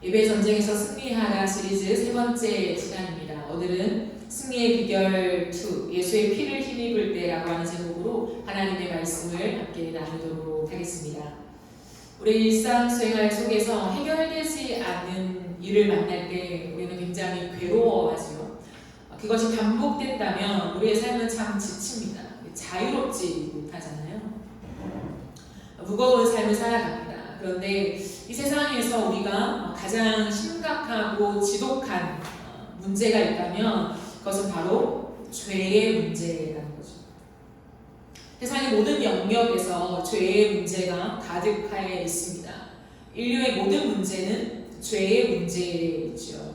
예배 전쟁에서 승리하라 시리즈 세 번째 시간입니다. 오늘은 승리의 비결 2, 예수의 피를 힘입을 때라고 하는 제목으로 하나님의 말씀을 함께 나누도록 하겠습니다. 우리 일상 수행활 속에서 해결되지 않는 일을 만날 때 우리는 굉장히 괴로워하죠. 그것이 반복된다면 우리의 삶은 참 지칩니다. 자유롭지 못하잖아요. 무거운 삶을 살아갑니다. 그런데 이 세상에서 우리가 가장 심각하고 지독한 문제가 있다면 그것은 바로 죄의 문제라는 거죠. 세상의 모든 영역에서 죄의 문제가 가득하여 있습니다. 인류의 모든 문제는 죄의 문제이죠.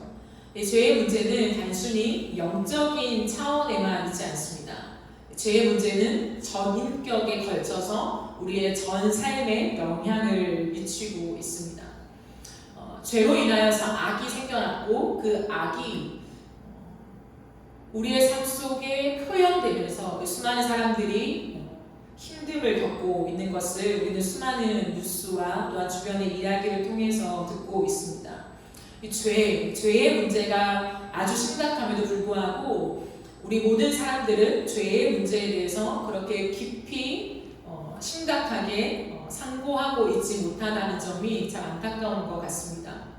죄의 문제는 단순히 영적인 차원에만 있지 않습니다. 죄의 문제는 전 인격에 걸쳐서 우리의 전 삶에 영향을 미치고 있습니다. 죄로 인하여서 악이 생겨났고 그 악이 우리의 삶 속에 표현되면서 수많은 사람들이 힘듦을 겪고 있는 것을 우리는 수많은 뉴스와 또한 주변의 이야기를 통해서 듣고 있습니다. 이 죄의 문제가 아주 심각함에도 불구하고 우리 모든 사람들은 죄의 문제에 대해서 그렇게 깊이 심각하게 상고하고 있지 못하다는 점이 참 안타까운 것 같습니다.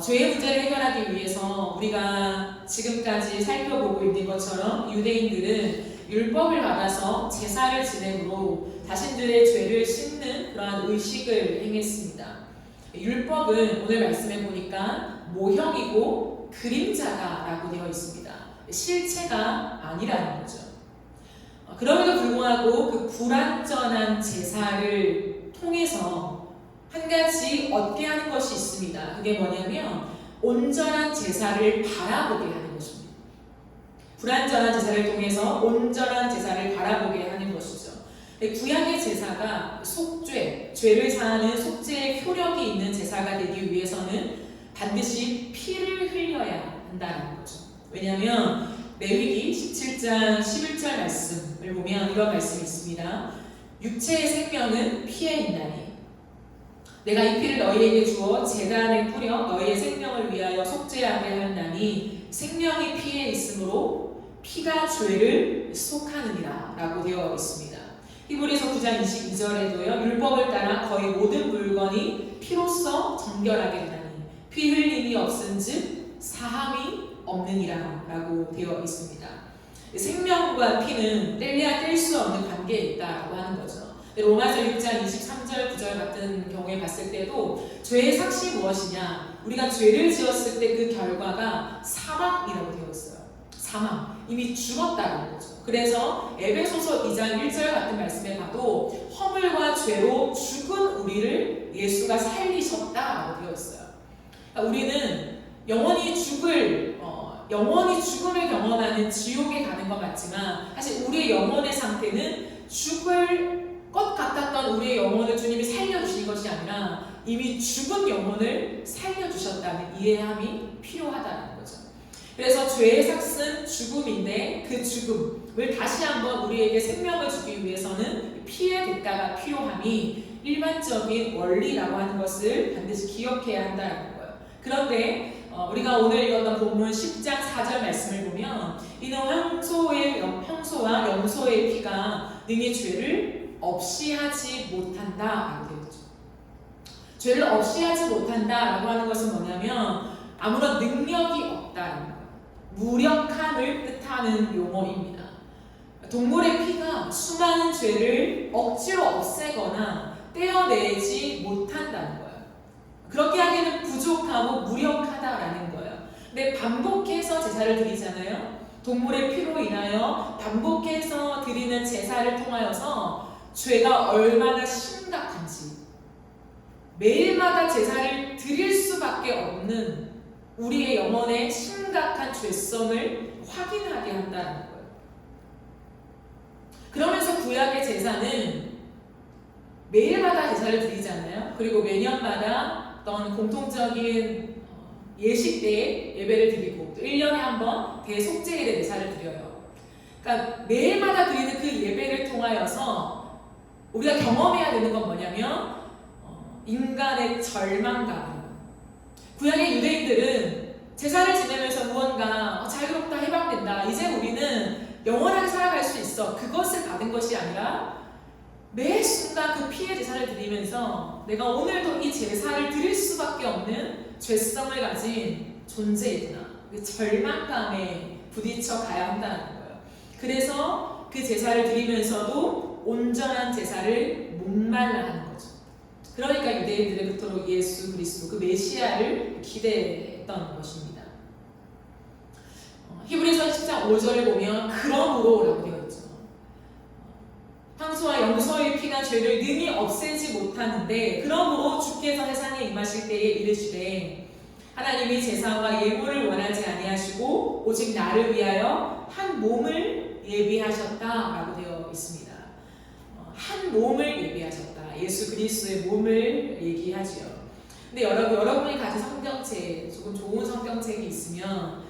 죄의 문제를 해결하기 위해서 우리가 지금까지 살펴보고 있는 것처럼 유대인들은 율법을 받아서 제사를 지내므로 자신들의 죄를 씻는 그러한 의식을 행했습니다. 율법은 오늘 말씀해 보니까 모형이고 그림자다라고 되어 있습니다. 실체가 아니라는 거죠. 그럼에도 불구하고 그 불완전한 제사를 통해서 한 가지 얻게 하는 것이 있습니다. 그게 뭐냐면 온전한 제사를 바라보게 하는 것입니다. 불완전한 제사를 통해서 온전한 제사를 바라보게 하는 것이죠. 구약의 제사가 속죄, 죄를 사하는 속죄의 효력이 있는 제사가 되기 위해서는 반드시 피를 흘려야 한다는 거죠. 왜냐하면 레위기 17장 11절 말씀을 보면 이런 말씀이 있습니다. 육체의 생명은 피에 있나니 내가 이 피를 너희에게 주어 제단에 뿌려 너희의 생명을 위하여 속죄하게 하였나니 생명이 피에 있으므로 피가 죄를 속하느니라 라고 되어 있습니다. 히브리서 9장 22절에도요. 율법을 따라 거의 모든 물건이 피로써 정결하게 되나니 피 흘림이 없은즉 사함이 없느니라 라고 되어 있습니다. 생명과 피는 뗄래야 뗄 수 없는 관계에 있다고 하는 거죠. 로마서 6장 23절 9절 같은 경우에 봤을 때도 죄의 삭시 무엇이냐, 우리가 죄를 지었을 때 그 결과가 사망이라고 되어 있어요. 사망, 이미 죽었다는 거죠. 그래서 에베소서 2장 1절 같은 말씀에 봐도 허물과 죄로 죽은 우리를 예수가 살리셨다라고 되어 있어요. 그러니까 우리는 영원히 죽음을 경험하는 지옥에 가는 것 같지만 사실 우리의 영혼의 상태는 죽을 것 같았던 우리의 영혼을 주님이 살려주신 것이 아니라 이미 죽은 영혼을 살려주셨다는 이해함이 필요하다는 거죠. 그래서 죄의 삭은 죽음인데 그 죽음을 다시 한번 우리에게 생명을 주기 위해서는 피의 대가가 필요함이 일반적인 원리라고 하는 것을 반드시 기억해야 한다는 거예요. 그런데 우리가 오늘 읽었던 본문 10장 4절 말씀을 보면 이는 형소와 염소의 피가 능히 죄를 없이 하지 못한다 라고 되어 있죠. 죄를 없이 하지 못한다 라고 하는 것은 뭐냐면 아무런 능력이 없다는 거예요. 무력함을 뜻하는 용어입니다. 동물의 피가 수많은 죄를 억지로 없애거나 떼어내지 못한다는 거예요. 그렇게 하기에는 부족하고 무력하다라는 거예요. 근데 반복해서 제사를 드리잖아요. 동물의 피로 인하여 반복해서 드리는 제사를 통하여서 죄가 얼마나 심각한지 매일마다 제사를 드릴 수밖에 없는 우리의 영혼의 심각한 죄성을 확인하게 한다는 거예요. 그러면서 구약의 제사는 매일마다 제사를 드리잖아요. 그리고 매년마다 어떤 공통적인 예식 때에 예배를 드리고 또 1년에 한 번 대속죄일에 제사를 드려요. 그러니까 매일마다 드리는 그 예배를 통하여서 우리가 경험해야 되는 건 뭐냐면 인간의 절망감, 구약의 유대인들은 제사를 지내면서 무언가 자유롭다, 해방된다, 이제 우리는 영원하게 살아갈 수 있어, 그것을 받은 것이 아니라 매 순간 그 피의 제사를 드리면서 내가 오늘도 이 제사를 드릴 수밖에 없는 죄성을 가진 존재이구나, 그 절망감에 부딪혀 가야 한다는 거예요. 그래서 그 제사를 드리면서도 온전한 제사를 목말라 하는 거죠. 그러니까 유대인들은 그토록 예수 그리스도, 그 메시아를 기대했던 것입니다. 히브리서 10장 5절을 보면 그러므로 라고 되어 있죠. 황소와 염소의 피가 죄를 능히 없애지 못하는데 그러므로 주께서 세상에 임하실 때에 이르시되 하나님이 제사와 예물을 원하지 아니하시고 오직 나를 위하여 한 몸을 예비하셨다라고 되어 있습니다. 한 몸을 예비하셨다. 예수 그리스도의 몸을 얘기하지요. 근데 여러분이 가진 성경책, 조금 좋은 성경책이 있으면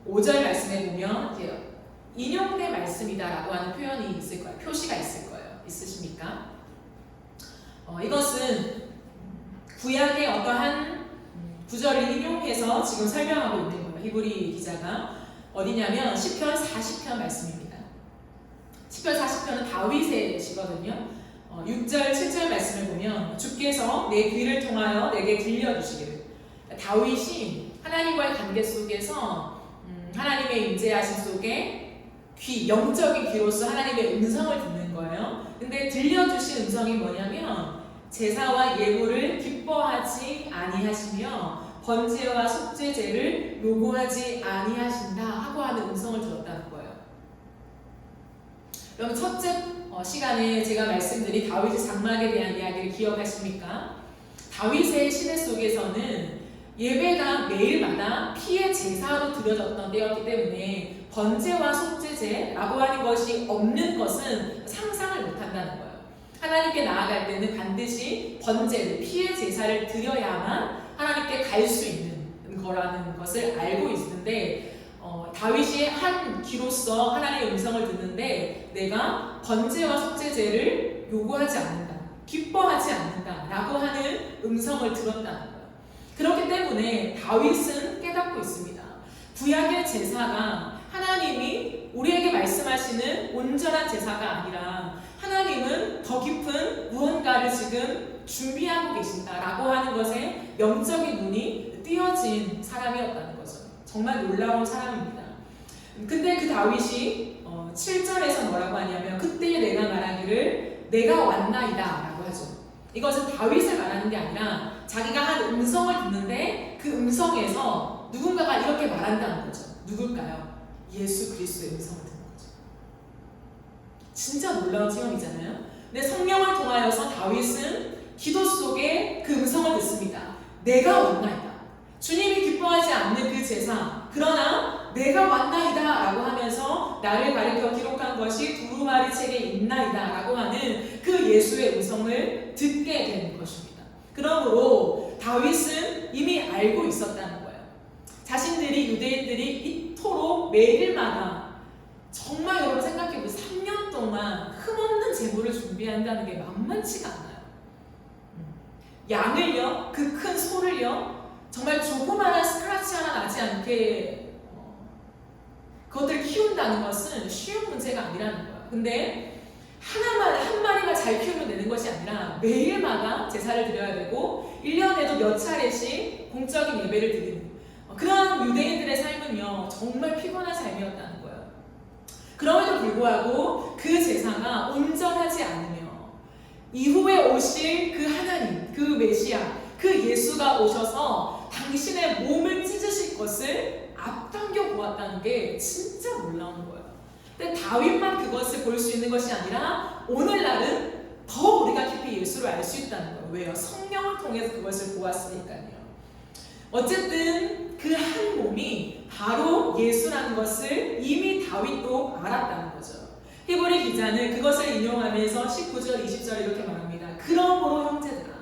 5절 말씀에 보면 인용된 말씀이다라고 하는 표현이 있을 거예요. 표시가 있을 거예요. 있으십니까? 이것은 구약의 어떠한 구절을 인용해서 지금 설명하고 있는 거예요. 히브리 기자가 어디냐면 시편 40편 말씀입니다. 시편 40편은 다윗의 시거든요. 6절, 7절 말씀을 보면 주께서 내 귀를 통하여 내게 들려주시기를. 다윗이 하나님과의 관계 속에서 하나님의 임재하심 속에 영적인 귀로서 하나님의 음성을 듣는 거예요. 근데 들려주신 음성이 뭐냐면 제사와 예물을 기뻐하지 아니하시며 번제와 속죄제를 요구하지 아니하신다 하고 하는 음성을 들었다는 거예요. 여러분 첫째 시간에 제가 말씀드린 다윗의 장막에 대한 이야기를 기억하십니까? 다윗의 시대 속에서는 예배가 매일마다 피의 제사로 드려졌던 때였기 때문에 번제와 속죄제라고 하는 것이 없는 것은 상상을 못한다는 거예요. 하나님께 나아갈 때는 반드시 번제를, 피의 제사를 드려야만 하나님께 갈 수 있는 거라는 것을 알고 있는데 다윗이 한 귀로서 하나님의 음성을 듣는데 내가 번제와 속죄제를 요구하지 않는다, 기뻐하지 않는다 라고 하는 음성을 들었다는 거예요. 그렇기 때문에 다윗은 깨닫고 있습니다. 구약의 제사가 하나님이 우리에게 말씀하시는 온전한 제사가 아니라 하나님은 더 깊은 무언가를 지금 준비하고 계신다라고 하는 것에 영적인 눈이 띄어진 사람이었다는 거죠. 정말 놀라운 사람입니다. 근데 그 다윗이 7절에서 뭐라고 하냐면 그때 내가 말하기를 내가 왔나이다 라고 하죠. 이것은 다윗을 말하는 게 아니라 자기가 한 음성을 듣는데 그 음성에서 누군가가 이렇게 말한다는 거죠. 누굴까요? 예수 그리스도의 음성을 듣는 거죠. 진짜 놀라운 체험이잖아요. 근데 성령을 통하여서 다윗은 기도 속에 그 음성을 듣습니다. 내가 왔나이다. 주님이 기뻐하지 않는 그 제사, 그러나 내가 왔나이다 라고 하면서 나를 가리켜 기록한 것이 두루마리 책에 있나이다 라고 하는 그 예수의 음성을 듣게 된 것입니다. 그러므로 다윗은 이미 알고 있었다는 거예요. 자신들이, 유대인들이 이토록 매일마다 정말 여러분 생각해보세요. 3년 동안 흠없는 제물을 준비한다는 게 만만치가 않아요. 양을요, 그 큰 소를요, 정말 조그마한 스크래치 하나 나지 않게 그것들을 키운다는 것은 쉬운 문제가 아니라는 거예요. 근데 한 마리가 잘 키우면 되는 것이 아니라 매일마다 제사를 드려야 되고 1년에도 몇 차례씩 공적인 예배를 드리는 그런 유대인들의 삶은요 정말 피곤한 삶이었다는 거예요. 그럼에도 불구하고 그 제사가 온전하지 않으며 이후에 오실 그 하나님, 그 메시아, 그 예수가 오셔서 당신의 몸을 찢으실 것을 앞당겨 보았다는 게 진짜 놀라운 거예요. 근데 다윗만 그것을 볼 수 있는 것이 아니라 오늘날은 더 우리가 깊이 예수를 알 수 있다는 거예요. 왜요? 성령을 통해서 그것을 보았으니까요. 어쨌든 그 한 몸이 바로 예수라는 것을 이미 다윗도 알았다는 거죠. 히브리 기자는 그것을 인용하면서 19절, 20절 이렇게 말합니다. 그러므로 형제들아,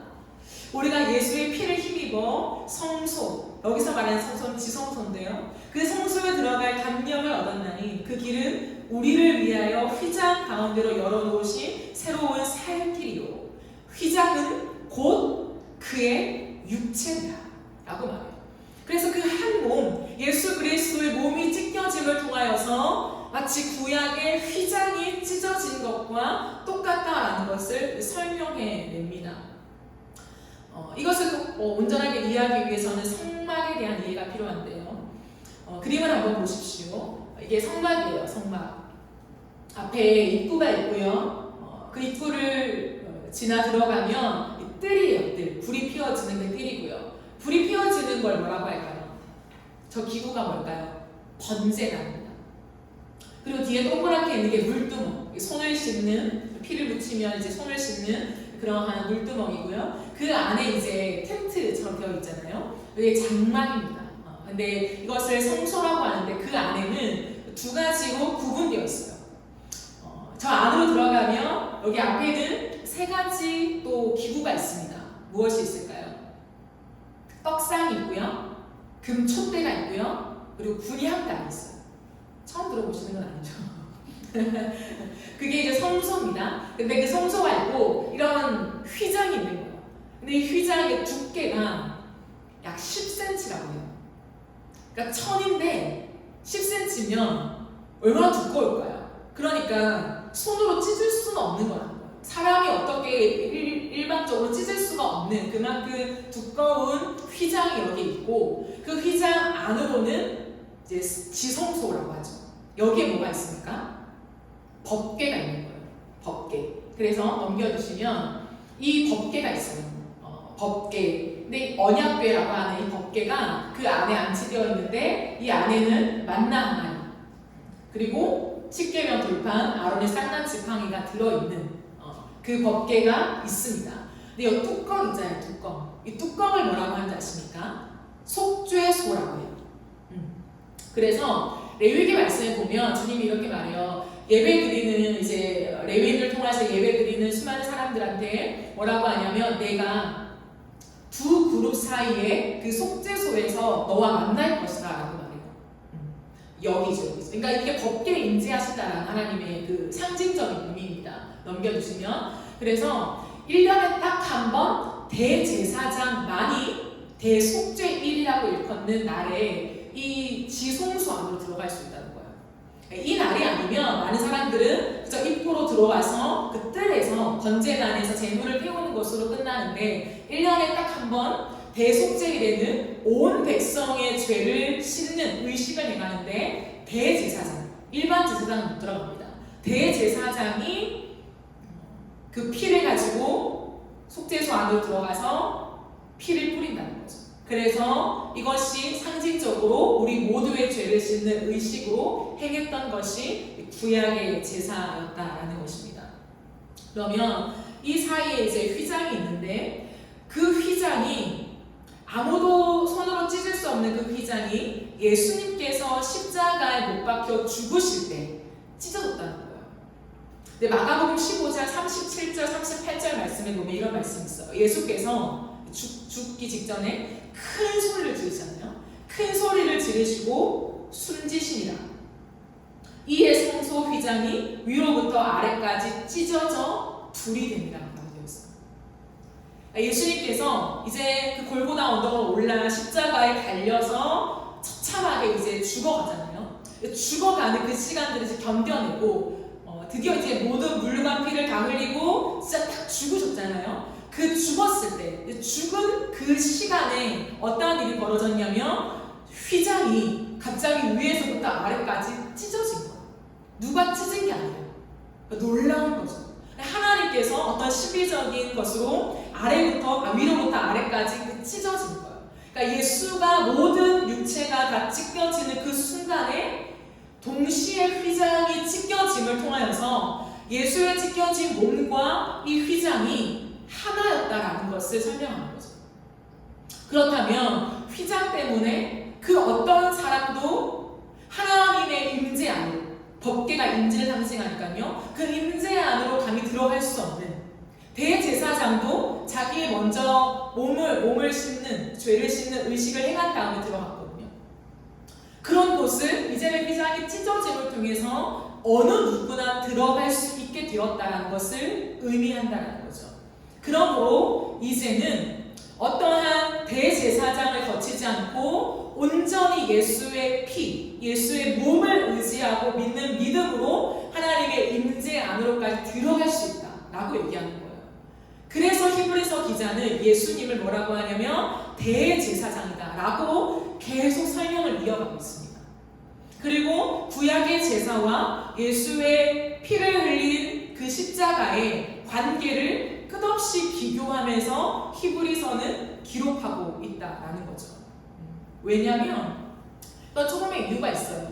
우리가 예수의 피를 힘입어 성소, 여기서 말하는 성소는 지성소인데요. 그 성소에 들어갈 감령을 얻었나니 그 길은 우리를 위하여 휘장 가운데로 열어놓으신 새로운 살 길이요. 휘장은 곧 그의 육체니라. 라고 말해요. 그래서 그 한 몸, 예수 그리스도의 몸이 찢겨짐을 통하여서 마치 구약의 휘장이 찢어진 것과 똑같다라는 것을 설명해 냅니다. 이것을 온전하게 이해하기 위해서는 성막에 대한 이해가 필요한데요. 그림을 한번 보십시오. 이게 성막이에요. 성막. 앞에 입구가 있고요. 그 입구를 지나 들어가면 뜰이에요. 뜰. 불이 피워지는 게 뜰이고요. 불이 피워지는 걸 뭐라고 할까요? 저 기구가 뭘까요? 번제단입니다. 그리고 뒤에 동그랗게 있는 게 물두멍. 손을 씻는, 피를 묻히면 이제 손을 씻는 그러한 물두멍이고요. 그 안에 이제 텐트처럼 되어 있잖아요. 이게 장막입니다. 근데 이것을 성소라고 하는데 그 안에는 두 가지로 구분되어 있어요. 저 안으로 들어가면 여기 앞에는 세 가지 또 기구가 있습니다. 무엇이 있을까요? 떡상이 있고요. 금 촛대가 있고요. 그리고 분향단이 있어요. 처음 들어보시는 건 아니죠. 그게 이제 성소입니다. 근데 그 성소가 있고 이런 휘장이 있는 거예요. 근데 이 휘장의 두께가 약 10cm라고 해요. 그러니까 1000인데 10cm면 얼마나 두꺼울까요? 그러니까 손으로 찢을 수는 없는 거라는 거예요. 사람이 어떻게 일반적으로 찢을 수가 없는 그만큼 두꺼운 휘장이 여기 있고 그 휘장 안으로는 이제 지성소라고 하죠. 여기에 뭐가 있습니까? 법궤가 있는 거예요. 법궤. 그래서 넘겨주시면 이 법궤가 있어요. 법궤. 근데 언약궤라고 하는 이 법궤가 그 안에 안치되어 있는데 이 안에는 만나 하나님 그리고 십계명 돌판 아론의 쌍난 지팡이가 들어있는 그 법궤가 있습니다. 근데 이 뚜껑 있잖아요. 뚜껑. 이 뚜껑을 뭐라고 하는지 아십니까? 속죄소라고 해요. 그래서 레위기 말씀에 보면 주님이 이렇게 말해요. 예배 드리는 이제 레위인을 통해서 예배 드리는 수많은 사람들한테 뭐라고 하냐면 내가 두 그룹 사이에 그 속죄소에서 너와 만날 것이다 라고 말해요. 여기죠. 그러니까 이게 법궤에 임재하시다라는 하나님의 그 상징적인 의미입니다. 넘겨주시면 그래서 1년에 딱 한 번 대제사장만이 대속죄일이라고 일컫는 날에 이 지성소 안으로 들어갈 수 있다는 거예요. 이 날이 아니면 많은 사람들은 그저 입구로 들어와서 그 뜰에서 번제단에서 제물을 태우는 것으로 끝나는데 1년에 딱 한 번 대속죄일에는 온 백성의 죄를 씻는 의식을 행하는데 대제사장, 일반 제사장은 못 들어갑니다. 대제사장이 그 피를 가지고 속죄소 안으로 들어가서 피를 뿌린다는 거죠. 그래서 이것이 상징적으로 우리 모두의 죄를 씻는 의식으로 행했던 것이 구약의 제사였다라는 것입니다. 그러면 이 사이에 이제 휘장이 있는데 그 휘장이 아무도 손으로 찢을 수 없는 그 휘장이 예수님께서 십자가에 못 박혀 죽으실 때 찢어졌다는 거예요. 근데 마가복음 15장 37절 38절 말씀에 보면 이런 말씀이 있어요. 예수께서 죽기 직전에 큰 소리를 지르잖아요. 큰 소리를 지르시고 숨지시니라. 이에 성소 휘장이 위로부터 아래까지 찢어져 둘이 됩니다. 예수님께서 이제 그 골고다 언덕으로 올라 십자가에 달려서 처참하게 이제 죽어가잖아요. 죽어가는 그 시간들을 이제 견뎌내고 드디어 이제 모든 물과 피를 다 흘리고 진짜 딱 죽으셨잖아요. 그 죽었을 때 죽은 그 시간에 어떠한 일이 벌어졌냐면 휘장이 갑자기 위에서부터 아래까지 찢어진 거예요. 누가 찢은 게 아니에요. 놀라운 거죠. 하나님께서 어떤 시비적인 것으로 위로부터 아래까지 찢어진 거예요. 그러니까 예수가 모든 육체가 다 찢겨지는 그 순간에 동시에 휘장이 찢겨짐을 통하여서 예수의 찢겨진 몸과 이 휘장이 하나였다라는 것을 설명하는 거죠. 그렇다면 휘장 때문에 그 어떤 사람도 하나님의 임재 안으로 법궤가 임재를 상징하니까요. 그 임재 안으로 감히 들어갈 수 없는 대제사장도 자기의 먼저 몸을 씻는 죄를 씻는 의식을 행한 다음에 들어갔거든요. 그런 곳을 이제는 휘장이 찢어짐을 통해서 어느 누구나 들어갈 수 있게 되었다는 것을 의미한다는 거죠. 그러므로 이제는 어떠한 대제사장을 거치지 않고 온전히 예수의 피, 예수의 몸을 의지하고 믿는 믿음으로 하나님의 임재 안으로까지 들어갈 수 있다라고 얘기하는 거예요. 그래서 히브리서 기자는 예수님을 뭐라고 하냐면 대제사장이다라고 계속 설명을 이어가고 있습니다. 그리고 구약의 제사와 예수의 피를 흘린 그 십자가의 관계를 끝없이 비교하면서 히브리서는 기록하고 있다라는 거죠. 왜냐하면 또 조금의 이유가 있어요.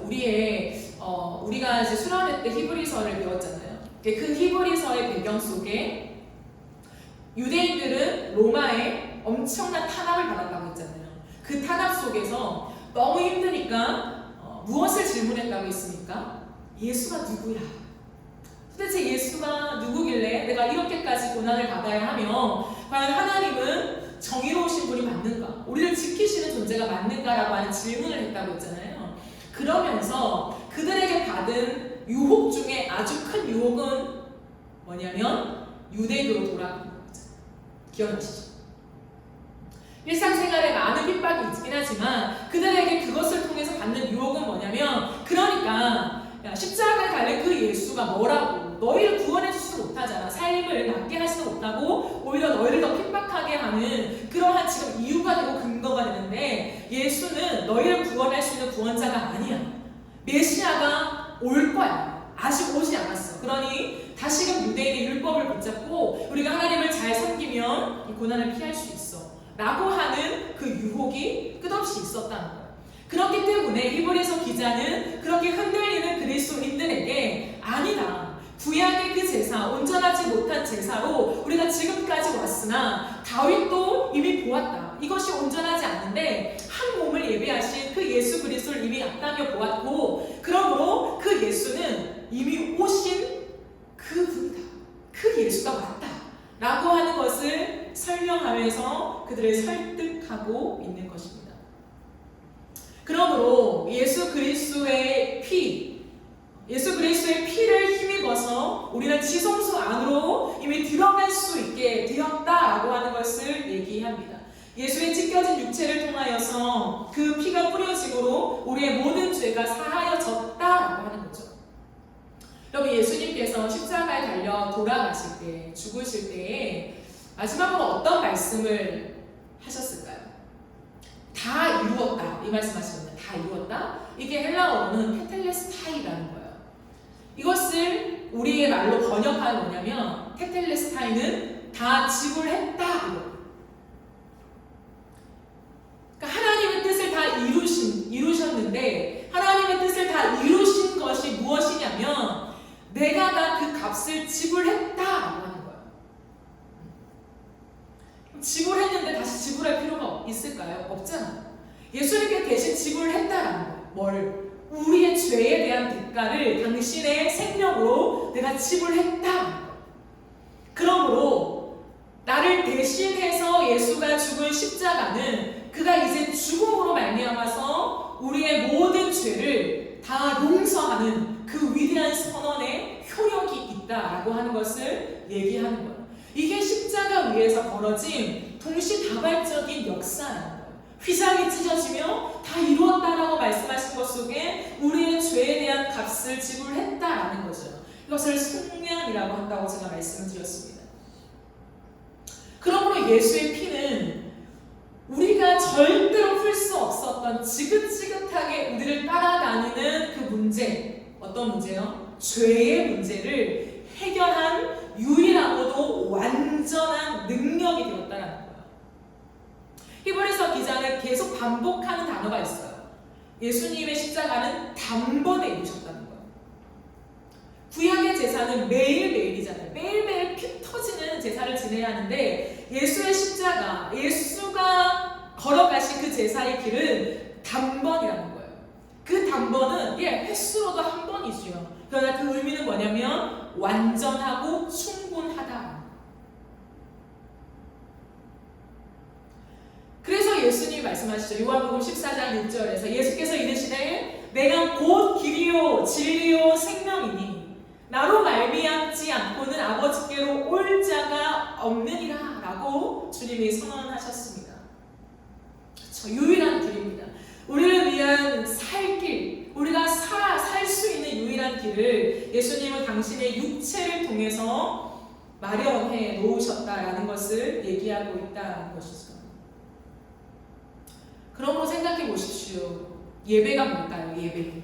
우리가 이제 수련회 때 히브리서를 배웠잖아요. 그 히브리서의 배경 속에 유대인들은 로마에 엄청난 탄압을 받았다고 했잖아요. 그 탄압 속에서 너무 힘드니까 무엇을 질문했다고 했습니까? 예수가 누구야? 도대체 예수가 누구길래 내가 이렇게까지 고난을 받아야 하며 과연 하나님은 정의로우신 분이 맞는가? 우리를 지키시는 존재가 맞는가라고 하는 질문을 했다고 했잖아요. 그러면서 그들에게 받은 유혹 중에 아주 큰 유혹은 뭐냐면 유대교로 돌아가는 거죠. 기억나시죠? 일상생활에 많은 핍박이 있긴 하지만 그들에게 그것을 통해서 받는 유혹은 뭐냐면 그러니까 십자가에 달린 그 예수가 뭐라고 너희를 구원해 주지도 못하잖아. 삶을 낫게 하지도 못하고 오히려 너희를 더 핍박하게 하는 그러한 지금 이유가 되고 근거가 되는데 예수는 너희를 구원할 수 있는 구원자가 아니야. 메시아가 올 거야. 아직 오지 않았어. 그러니 다시금 유대인의 율법을 붙잡고 우리가 하나님을 잘 섬기면 이 고난을 피할 수 있어 라고 하는 그 유혹이 끝없이 있었다는 거예요. 그렇기 때문에 히브리서 기자는 그렇게 흔들리는 그리스도인들에게 아니다. 구약의 그 제사, 온전하지 못한 제사로 우리가 지금까지 왔으나 다윗도 이미 보았다. 이것이 온전하지 않는데 한 몸을 예배하신 그 예수 그리스도를 이미 앞당겨 보았고 그러므로 그 예수는 이미 오신 그 분이다. 그 예수가 맞다. 라고 하는 것을 설명하면서 그들을 설득하고 있는 것입니다. 그러므로 예수 그리스도의 피를 힘입어서 우리는 지성소 안으로 이미 들어갈 수 있게 되었다라고 하는 것을 얘기합니다. 예수의 찢겨진 육체를 통하여서 그 피가 뿌려지므로 우리의 모든 죄가 사하여졌다라고 하는 거죠. 여러분 예수님께서 십자가에 달려 돌아가실 때, 죽으실 때에 마지막으로 어떤 말씀을 하셨을까요? 다 이루었다. 이 말씀하시면 다 이루었다. 이게 헬라어로는 테텔레스타이라는 거예요. 이것을 우리의 말로 번역하면 뭐냐면 테텔레스타이는 다 지불했다. 그러니까 하나님의 뜻을 다 이루셨는데 하나님의 뜻을 다 이루신 것이 무엇이냐면 내가 다 그 값을 지불했다라고 하는 거예요. 지불했는데 다시 지불할 필요가 있을까요? 없잖아요. 예수님께 대신 지불했다라는 거예요. 뭘? 우리의 죄에 대한 대가를 당신의 생명으로 내가 지불했다. 그러므로 나를 대신해서 예수가 죽은 십자가는 그가 이제 죽음으로 말미암아서 우리의 모든 죄를 다 용서하는 그 위대한 선언의 효력이 있다라고 하는 것을 얘기하는 거예요. 이게 십자가 위에서 벌어진 동시다발적인 역사라는 거예요. 휘장이 찢어지며 다 이루었다라고 말씀하신 것 속에 우리의 죄에 대한 값을 지불했다라는 거죠. 이것을 속량이라고 한다고 제가 말씀을 드렸습니다. 그러므로 예수의 피는 우리가 절대로 풀 수 없었던 지긋지긋하게 우리를 따라다니는 그 문제, 어떤 문제요? 죄의 문제를 해결한 유일하고도 완전한 능력이 되었다는 거예요. 히브리서 기자는 계속 반복하는 단어가 있어요. 예수님의 십자가는 단번에 이루셨다는 거예요. 구약의 제사는 매일매일이잖아요. 매일매일 피 터지는 제사를 지내야 하는데 예수의 십자가, 예수가 걸어가신 그 제사의 길은 단번이라는 거예요. 그 단번은 횟수로도 한 번이죠. 그러나 그 의미는 뭐냐면 완전하고 충분하다. 그래서 예수님이 말씀하시죠. 요한복음 14장 6절에서 예수께서 이르시되 내가 곧 길이요 진리요 생명이니 나로 말미암지 않고는 아버지께로 올 자가 없느니라 라고 주님이 선언하셨습니다. 유일한 길입니다. 우리를 위한 살 길, 우리가 살 수 있는 유일한 길을 예수님은 당신의 육체를 통해서 마련해 놓으셨다라는 것을 얘기하고 있다는 것이죠. 그러므로 생각해 보십시오. 예배가 뭘까요? 예배.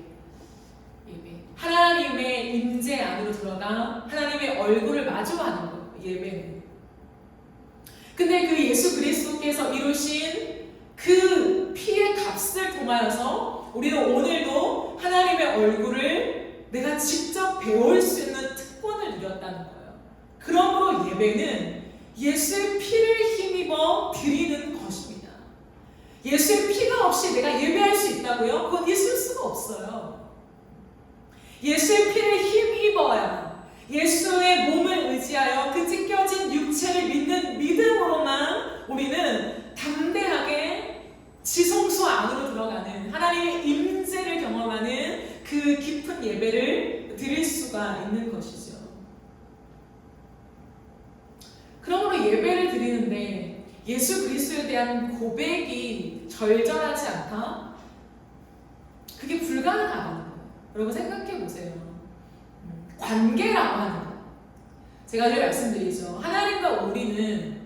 하나님의 임재 안으로 들어가 하나님의 얼굴을 마주하는 것, 예배는. 근데 그 예수 그리스도께서 이루신 그 피의 값을 통하여서 우리는 오늘도 하나님의 얼굴을 내가 직접 배울 수 있는 특권을 누렸다는 거예요. 그러므로 예배는 예수의 피를 힘입어 드리는 것입니다. 예수의 피가 없이 내가 예배할 수 있다고요? 그건 있을 수가 없어요. 예수의 피를 힘입어야 예수의 몸을 의지하여 그 찢겨진 육체를 믿는 믿음으로만 우리는 담대하게 지성소 안으로 들어가는 하나님의 임재를 경험하는 그 깊은 예배를 드릴 수가 있는 것이죠. 그러므로 예배를 드리는데 예수 그리스도에 대한 고백이 절절하지 않다? 그게 불가능하다는 거예요. 여러분 생각해 보세요. 관계라고 하는 거. 제가 늘 말씀드리죠. 하나님과 우리는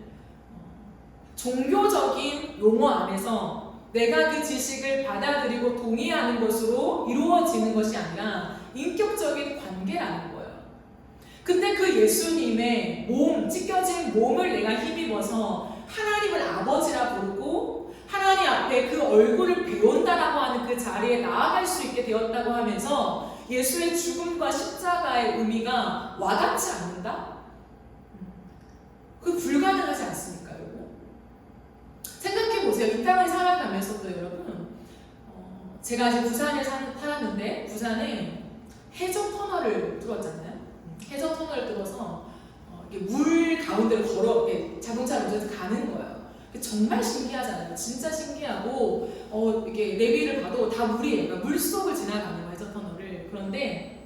종교적인 용어 안에서 내가 그 지식을 받아들이고 동의하는 것으로 이루어지는 것이 아니라 인격적인 관계라는 거예요. 근데 그 예수님의 몸, 찢겨진 몸을 내가 힘입어서 하나님을 아버지라 부르고 하나님 앞에 그 얼굴을 배운다라고 하는 그 자리에 나아갈 수 있게 되었다고 하면서 예수의 죽음과 십자가의 의미가 와닿지 않는다? 그게 불가능하지 않습니까, 여러분? 생각해보세요. 이 땅을 살아가면서도 여러분, 제가 이제 부산에 살았는데 부산에 해저 터널을 뚫었잖아요. 해저 터널을 뚫어서 물 가운데를 걸어 자동차로 운전해서 가는 거예요. 정말 신기하잖아요. 진짜 신기하고 이게 내비를 봐도 다 물이에요. 그러니까 물 속을 지나가는 거예요, 해저 터널을. 그런데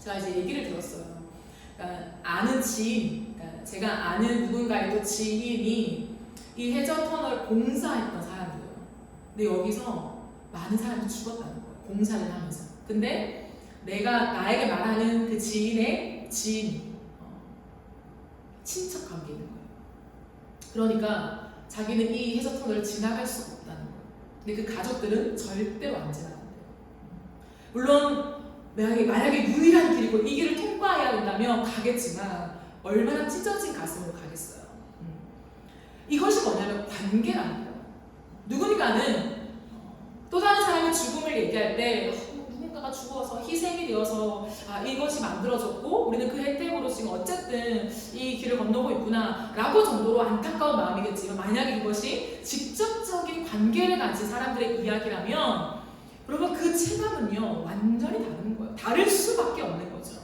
제가 이제 얘기를 들었어요. 그러니까 아는 지인, 그러니까 제가 아는 누군가의 또 지인이 이 해저 터널 공사했던 사람이에요. 근데 여기서 많은 사람이 죽었다는 거예요. 공사를 하면서. 근데 내가 나에게 말하는 그 지인의 지인, 친척 관계인 거예요. 그러니까 자기는 이 해저 터널을 지나갈 수가 없다는 거예요. 근데 그 가족들은 절대로 안 지나간대요. 물론 만약에 유일한 길이고 이 길을 통과해야 된다면 가겠지만 얼마나 찢어진 가슴으로 가겠어요. 이것이 뭐냐면 관계라는 거예요. 누구니까는 또 다른 사람의 죽음을 얘기할 때 누군가가 죽어서 희생이 되어서 이것이 만들어졌고 우리는 그 혜택으로 지금 어쨌든 이 길을 건너고 있구나 라고 정도로 안타까운 마음이겠지만 만약에 이것이 직접적인 관계를 가진 사람들의 이야기라면 여러분 그 체감은요 완전히 다른 거예요. 다를 수밖에 없는 거죠.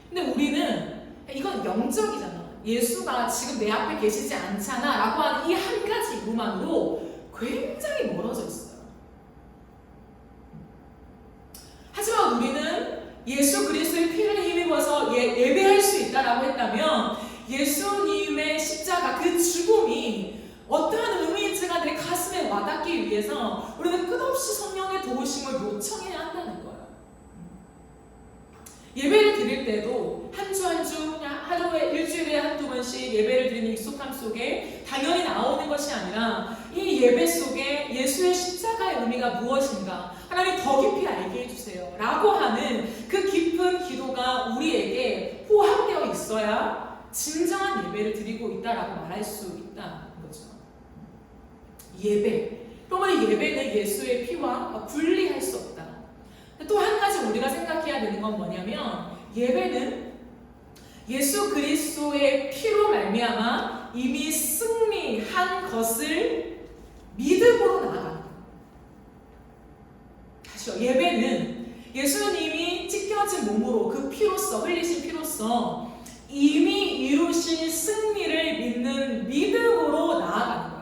근데 우리는 이건 영적이잖아. 예수가 지금 내 앞에 계시지 않잖아 라고 하는 이 한 가지 이유만으로 굉장히 멀어져 있어요. 하지만 우리는 예수 그리스도의 피를 힘입어서 예배할 수 있다라고 했다면 예수님의 십자가 그 죽음이 어떠한 의미인지가 내 가슴에 와닿기 위해서 우리는 끝없이 성령의 도우심을 요청해야 한다는 거예요. 예배를 드릴 때도 한 주 한 주 그냥 하루에 일주일에 한두 번씩 예배를 드리는 익숙함 속에 당연히 나오는 것이 아니라 이 예배 속에 예수의 십자가의 의미가 무엇인가 하나님 더 깊이 알게 해주세요 라고 하는 그 깊은 기도가 우리에게 포함되어 있어야 진정한 예배를 드리고 있다라고 말할 수 있다는 거죠. 예배. 그러면 예배는 예수의 피와 분리할 수 없다. 또 한 가지 우리가 생각해야 되는 건 뭐냐면 예배는 예수 그리스도의 피로 말미암아 이미 승리한 것을 믿음으로 나아가는 거예요. 다시요. 예배는 예수님이 찢겨진 몸으로 그 피로써 흘리신 피로써 이미 이루신 승리를 믿는 믿음으로 나아가는 거예요.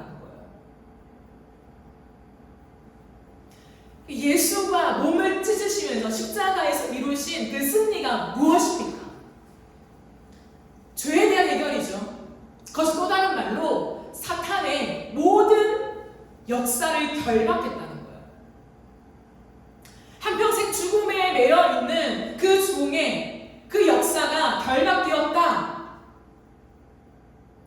예수가 몸을 찢으시면서 십자가에서 이루신 그 승리가 무엇입니까? 죄에 대한 해결이죠. 그것이 또 다른 말로 사탄의 모든 역사를 사람이 결박했다는 거예요. 한평생 죽음에 매여 있는 그 종의 그 역사가 결박되었다.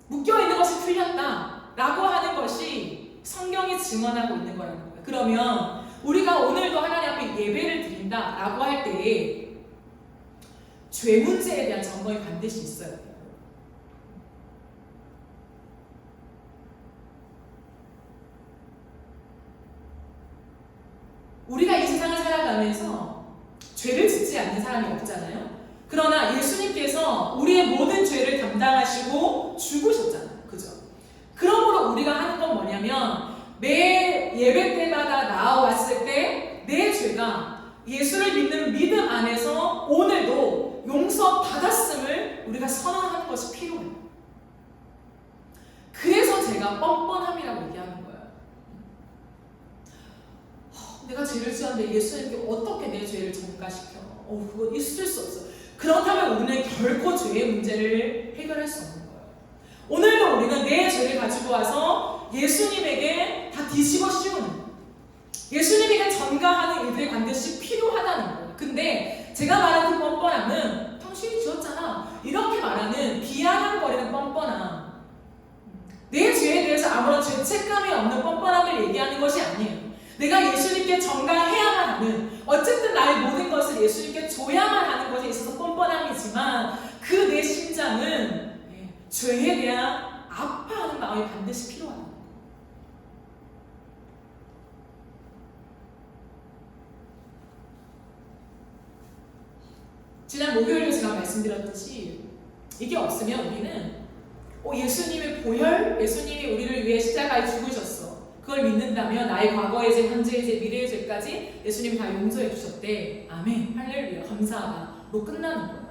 묶여있는 것이 풀렸다 라고 하는 것이 성경이 증언하고 있는 거라는 거예요. 그러면 우리가 오늘도 하나님 앞에 예배를 드린다 라고 할 때에 죄 문제에 대한 점검이 반드시 있어야 돼요. 우리가 이 세상을 살아가면서 죄를 짓지 않는 사람이 없잖아요. 그러나 예수님께서 우리의 모든 죄를 담당하시고 죽으셨잖아요. 그죠? 그러므로 우리가 하는 건 뭐냐면 매 예배 때마다 나와왔을 때 내 죄가 예수를 믿는 믿음 안에서 오늘도 용서받았음을 우리가 선언하는 것이 필요해요. 그래서 제가 뻔뻔함이라고 얘기하는 거예요. 내가 죄를 지었는데 예수님께 어떻게 내 죄를 전가시켜? 그거 있을 수 없어. 그렇다면 우리는 결코 죄의 문제를 해결할 수 없는 거예요. 오늘도 우리는 내 죄를 가지고 와서 예수님에게 다 뒤집어 씌우는, 예수님에게 전가하는 일들이 반드시 필요하다는 거예요. 근데 제가 말한 그 뻔뻔함은 당신이 지었잖아 이렇게 말하는 비아냥거리는 뻔뻔함, 내 죄에 대해서 아무런 죄책감이 없는 뻔뻔함을 얘기하는 것이 아니에요. 내가 예수님께 전가해야만 하는, 어쨌든 나의 모든 것을 예수님께 줘야만 하는 것에 있어서 뻔뻔함이지만 그 내 심장은 죄에 대한 아파하는 마음이 반드시 필요하다. 지난 목요일에 제가 말씀드렸듯이 이게 없으면 우리는 예수님의 보혈, 예수님이 우리를 위해 십자가에 죽으셨어. 그걸 믿는다면 나의 과거의 죄, 현재의 죄, 미래의 죄까지 예수님이 다 용서해 주셨대. 아멘. 할렐루야. 감사하다.로 끝나는 거예요.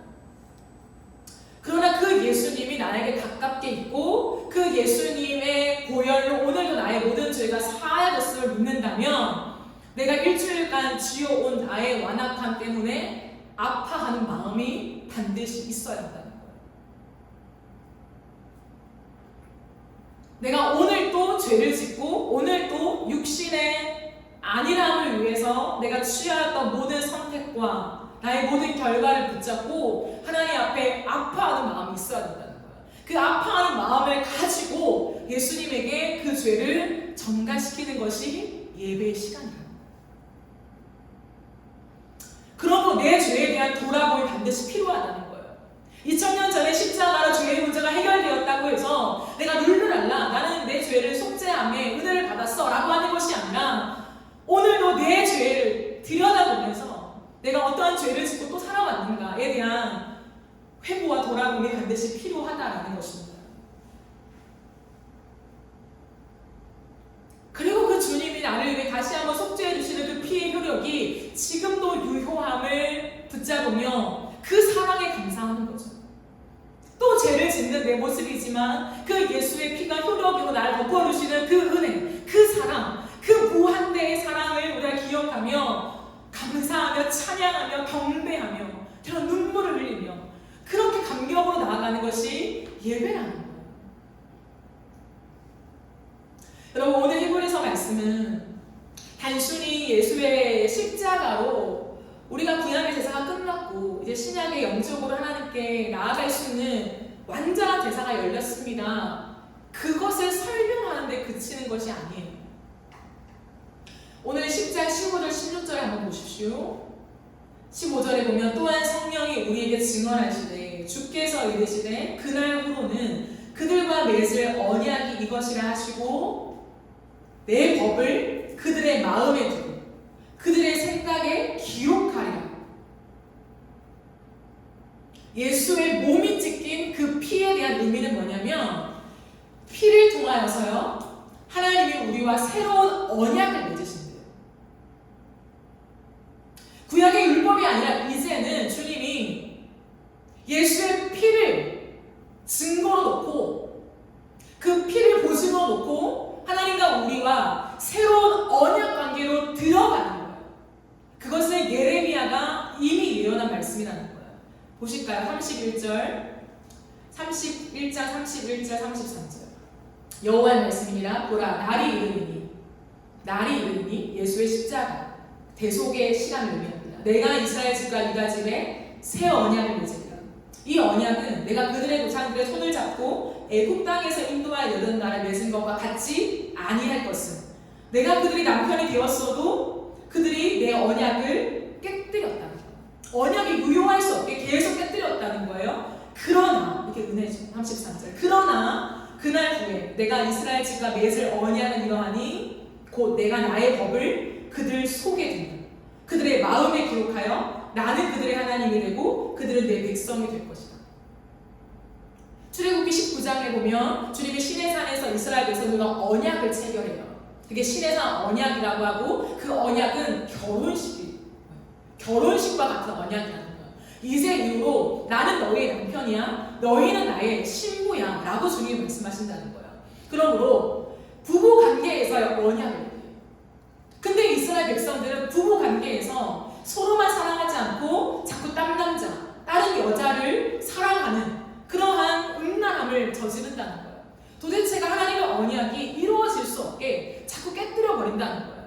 그러나 그 예수님이 나에게 가깝게 있고 그 예수님의 보혈로 오늘도 나의 모든 죄가 사하여졌음을 믿는다면 내가 일주일간 지어온 나의 완악함 때문에 아파하는 마음이 반드시 있어야 한다는 거예요. 내가 오늘 또 죄를 짓고 오늘 또 육신의 안일함을 위해서 내가 취하였던 모든 선택과 나의 모든 결과를 붙잡고 하나님 앞에 아파하는 마음이 있어야 된다는 거예요. 그 아파하는 마음을 가지고 예수님에게 그 죄를 전가시키는 것이 예배의 시간이에요. 그러므로 내 죄에 대한 돌아보기 반드시 필요하다는 거예요. 2000년 전에 십자가로 죄의 문제가 해결되었다고 해서 내가 룰루랄라 나는 내 죄를 속죄함에 은혜를 받았어 라고 하는 것이 아니라 오늘도 내 죄를 들여다보면서 내가 어떠한 죄를 짓고 또 살아왔는가에 대한 회고와 돌아보기 반드시 필요하다라는 것입니다. 그리고 그 주님이 나를 위해 다시 한번 속죄해 주시는 그 피의 효력이 지금도 유효함을 붙잡으며 그 사랑에 감사하는 거죠. 또 죄를 짓는 내 모습이지만 그 예수의 피가 효력이고 나를 덮어주시는 그 은혜, 그 사랑, 그 무한대의 사랑을 우리가 기억하며 감사하며 찬양하며 경배하며 저런 눈물을 흘리며 그렇게 감격으로 나아가는 것이 예배라는 거예요. 여러분 오늘 히브리서 말씀은 단순히 예수의 십자가로 우리가 구약의 제사가 끝났고 이제 신약의 영적으로 하나님께 나아갈 수 있는 완전한 제사가 열렸습니다. 그것을 설명하는 데 그치는 것이 아니에요. 오늘 10장 15절 16절에 한번 보십시오. 15절에 보면 또한 성령이 우리에게 증언하시되 주께서 이르시되 그날 후로는 그들과 맺을 언약이 이것이라 하시고 내 법을 그들의 마음에 두고 그들의 생각에 기록하리라. 예수의 몸이 찢긴 그 피에 대한 의미는 뭐냐면 피를 통하여서요 하나님이 우리와 새로운 언약을 맺으신대요. 구약의 율법이 아니라 이제는 주님이 예수의 피를 증거로 놓고 그 피를 보증으로 놓고 하나님과 우리와 새로운 언약 관계로 들어가는 거예요. 그것을 예레미야가 이미 예언한 말씀이라는 거예요. 보실까요? 31장 31절 33절 여호와의 말씀이니라. 보라 날이 이르리니 날이 이르니 예수의 십자가 대속의 시간을 의미합니다. 내가 이스라엘 집과 유다 집에 새 언약을 맺으리라. 이 언약은 내가 그들의 조상들의 손을 잡고 애굽 땅에서 인도하여 여든 나라를 맺은 것과 같지 아니할 것은 내가 그들이 남편이 되었어도 그들이 내 언약을 깨뜨렸다는 거예요. 언약이 무효할 수 없게 계속 깨뜨렸다는 거예요. 그러나 이렇게 은혜죠. 33절. 그러나 그날 후에 내가 이스라엘 집과 맺을 언약은 이러하니 곧 내가 나의 법을 그들 속에 둔다. 그들의 마음에 기록하여 나는 그들의 하나님이 되고 그들은 내 백성이 될 것이다. 출애굽기 19장에 보면 주님이 시내산에서 이스라엘 백성들과 언약을 체결해요. 그게 시내산 언약이라고 하고 그 언약은 결혼식과 같은 언약이라는 거예요. 이제 이후로 나는 너희의 남편이야, 너희는 나의 신부야 라고 주님이 말씀하신다는 거예요. 그러므로 부부 관계에서의 언약을 해요. 근데 이스라엘 백성들은 부부 관계에서 서로만 사랑하지 않고 자꾸 딴 남자, 다른 여자를 사랑하는 그러한 음란함을 저지른다는 거예요. 도대체가 하나님의 언약이 이루어질 수 없게 자꾸 깨뜨려 버린다는 거예요.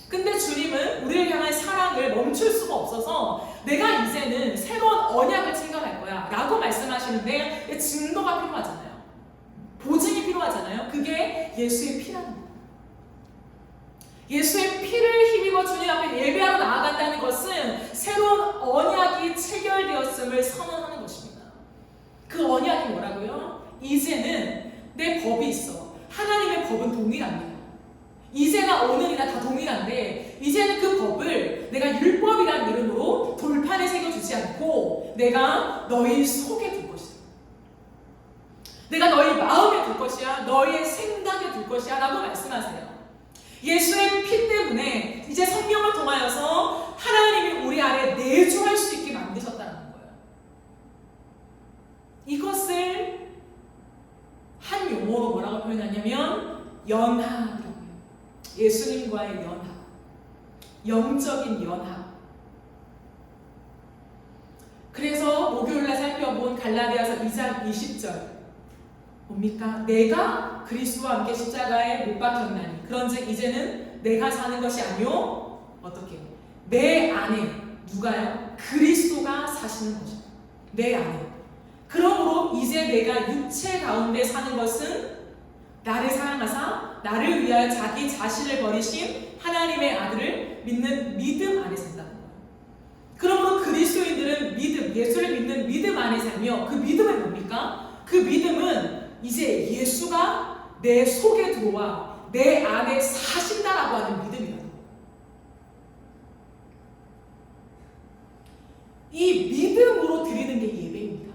근데 주님은 우리를 향한 사랑을 멈출 수가 없어서 내가 이제는 새로운 언약을 체결할 거야 라고 말씀하시는데 증거가 필요하잖아요. 보증이 필요하잖아요. 그게 예수의 피라는 거예요. 예수의 피를 힘입어 주님 앞에 예배하러 나아간다는 것은 새로운 언약이 체결되었음을 선언하는 것입니다. 그 언약이 뭐라고요? 이제는 내 법이 있어. 하나님의 법은 동일합니다. 이제나 오늘이나 다 동일한데 이제는 그 법을 내가 율법이라는 이름으로 돌판에 새겨주지 않고 내가 너희 속에 둘 것이다. 내가 너희 마음에 둘 것이야. 너희의 생각에 둘 것이야 라고 말씀하세요. 예수의 피 때문에 이제 성령을 통하여서 하나님이 우리 안에 내주할 수 있게 만드셨다는 거예요. 이것을 한 용어로 뭐라고 표현하냐면 연합이라고 해요. 예수님과의 연합, 영적인 연합. 그래서 목요일날 살펴본 갈라디아서 2장 20절 뭡니까? 내가 그리스도와 함께 십자가에 못 박혔나니 그런즉 이제는 내가 사는 것이 아니요 어떻게? 내 안에 누가요? 그리스도가 사시는 것이다. 내 안에. 그러므로 이제 내가 육체 가운데 사는 것은 나를 사랑하사 나를 위하여 자기 자신을 버리신 하나님의 아들을 믿는 믿음 안에 산다는 거예요. 그러므로 그리스도인들은 믿음, 예수를 믿는 믿음 안에 살며 그 믿음은 뭡니까? 그 믿음은 이제 예수가 내 속에 들어와 내 안에 사신다라고 하는 믿음이라는 거예요. 이 믿음으로 드리는 게 예배입니다.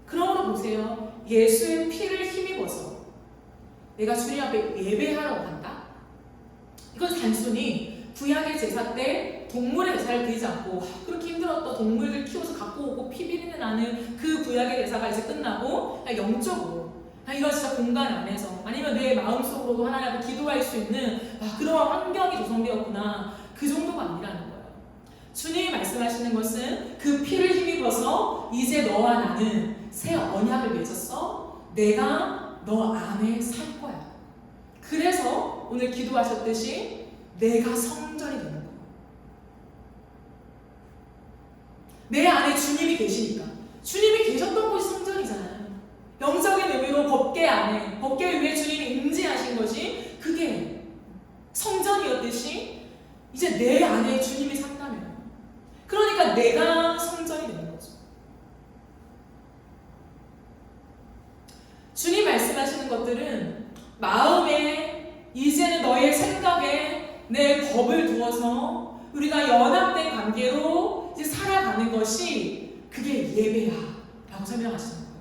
그러므로 보세요. 예수의 피를 힘입어서 내가 주님 앞에 예배하러 간다? 이건 단순히 구약의 제사 때 동물의 제사를 드리지 않고 그렇게 힘들었던 동물들 키워서 갖고 오고 피 비리는 나는 그 구약의 제사가 이제 끝나고 영적으로 이런 진짜 공간 안에서 아니면 내 마음속으로도 하나님 앞에 기도할 수 있는 그런 환경이 조성되었구나 그 정도가 아니라는 거예요. 주님이 말씀하시는 것은 그 피를 힘입어서 이제 너와 나는 새 언약을 맺었어. 내가 너 안에 살 거야. 그래서 오늘 기도하셨듯이 내가 성전이 되는 거예요. 내 안에 주님이 계시니까. 주님이 계셨던 곳이 성전이잖아요. 영적인 의미로 법궤 안에, 법궤 위에 주님이 임재하신 것이 그게 성전이었듯이 이제 내 안에 주님이 산다면 그러니까 내가 성전이 되는 거죠. 주님 말씀하시는 것들은 마음에 이제는 너의 생각에 내 법을 두어서 우리가 연합된 관계로 이제 살아가는 것이 그게 예배야 라고 설명하시는 거예요.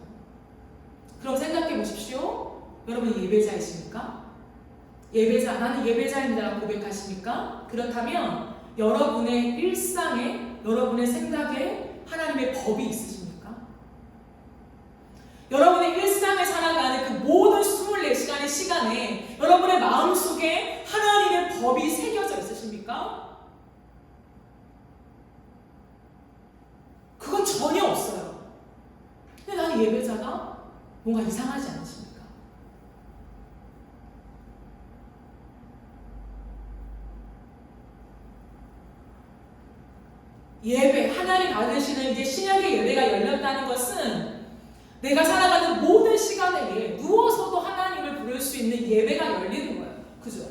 그럼 생각해 보십시오. 여러분 예배자이십니까? 예배자, 나는 예배자입니다라고 고백하십니까? 그렇다면 여러분의 일상에, 여러분의 생각에 하나님의 법이 있으십니까? 여러분의 일상을 살아가는 그 모든 24시간의 시간에 여러분의 마음속에 하나님의 법이 새겨져 있으십니까? 그건 전혀 없어요. 근데 나는 예배자다? 뭔가 이상하지 않으십니까? 예배, 하나님 받으시는 이제 신약의 예배가 열렸다는 것은 내가 살아가는 모든 시간에 누워서도 하나님을 부를 수 있는 예배가 열리는 거예요. 그죠?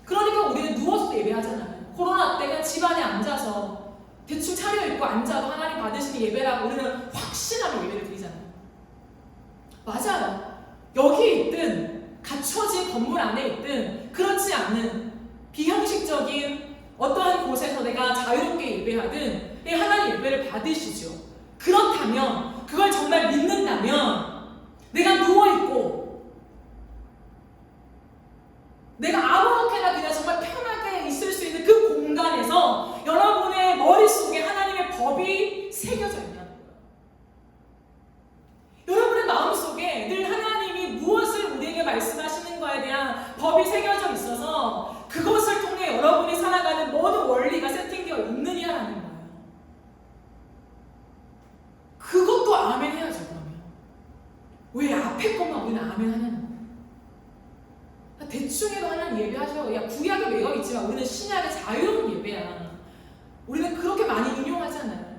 그러니까 우리는 누워서도 예배하잖아요. 코로나 때는 집안에 앉아서 대충 차려입고 앉아도 하나님 받으시는 예배라고 우리는 확신하며 예배를 드리잖아요. 맞아요. 여기 있든 갖춰진 건물 안에 있든 그렇지 않은 비형식적인 어떠한 곳에서 내가 자유롭게 예배하든 하나님 예배를 받으시죠. 그렇다면 그걸 정말 믿는다면 내가 누워있고 내가 아무렇게나 그냥 정말 편하게 있을 수 있는 그 공간에서 여러분의 머릿속에 하나님의 법이 새겨져 있냐는 거예요. 여러분의 마음속에 늘 하나님이 무엇을 우리에게 말씀하시는 거에 대한 법이 새겨져 있어서 그것을 통해 여러분이 살아가는 모든 원리가 세팅되어 있느냐라는 거예요. 그것도 아멘 해야죠. 그러면 왜 앞에 것만 우리는 아멘 하냐는 거예요. 대충 해도 하나님 예배하셔. 야, 구약에 매여 있지만 우리는 신약의 자유로운 예배야. 우리는 그렇게 많이 인용하잖아요.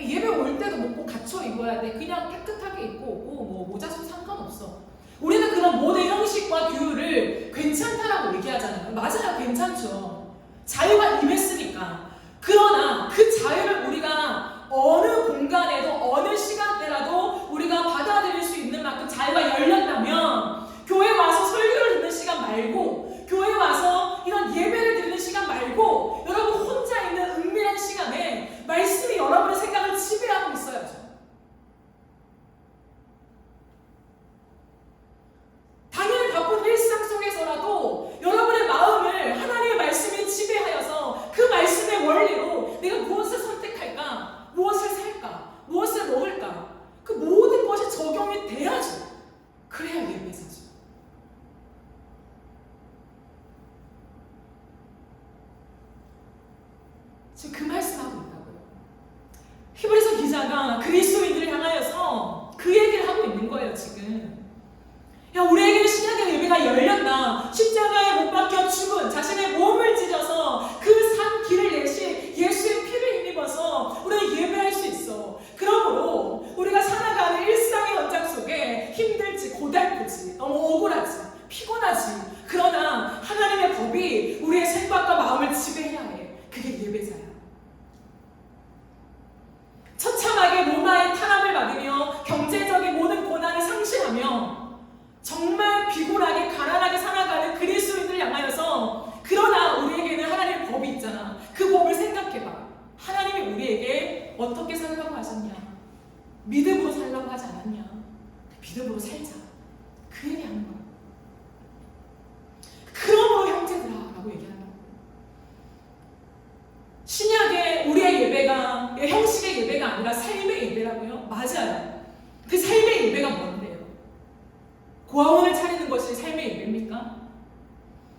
예배 올 때도 뭐 꼭 갖춰 입어야 돼. 그냥 깨끗하게 입고 오고 뭐 모자도 상관없어. 우리는 그런 모든 형식과 규율을 괜찮다라고 얘기하잖아요. 맞아요. 괜찮죠. 자유가 임했으니까. 그러나 그 자유를 우리가 어느 공간에도 어느 시간대라도 우리가 받아들일 수 있는 만큼 자유가 열렸다면 교회 와서 설교를 듣는 시간 말고 교회 와서 이런 예배를 드리는 시간 말고 여러분 혼자 있는 은밀한 시간에 말씀이 여러분의 생각을 지배하고 있어야죠. 당연히 바쁜 일상 속에서라도 여러분의 마음을 하나님의 말씀이 지배하여서 그 말씀의 원리로 내가 무엇을 선택할까? 무엇을 살까? 무엇을 먹을까? 그 모든 것이 적용이 돼야죠. 그래야 예배자죠. 지금 그 말씀하고 있다고요. 히브리서 기자가 그리스도인들을 향하여서 그 얘기를 하고 있는 거예요. 지금 야, 우리에게 신약의 예배가 열렸다. 십자가에 못 박혀 죽은 자신의 몸을 찢어서 그 산 길을 내신 예수의 피를 힘입어서 우리는 예배할 수 있어. 그러므로 우리가 살아가는 일상의 현장 속에 힘들지, 고달프지, 너무 억울하지, 피곤하지. 그러나 하나님의 법이 우리의 생각과 마음을 지배해야 해. 그게 예배자야. 처참하게 로마의 탄압을 받으며 경제적인 모든 고난을 상실하며 정말 비굴하게 가난하게 살아가는 그리스도인들을 향하여서 그러나 우리에게는 하나님의 법이 있잖아. 그 법을 생각해봐. 하나님이 우리에게 어떻게 살라고 하셨냐? 믿음으로 살라고 하지 않았냐? 믿음으로 살자. 그 얘기하는 거야. 그러므로 형제들아 라고 얘기하는 거야. 신약의 우리의 예배가 형식의 예배가 아니라 삶의 예배라고요? 맞아요. 그 삶의 예배가 뭔데요? 고아원을 차리는 것이 삶의 예배입니까?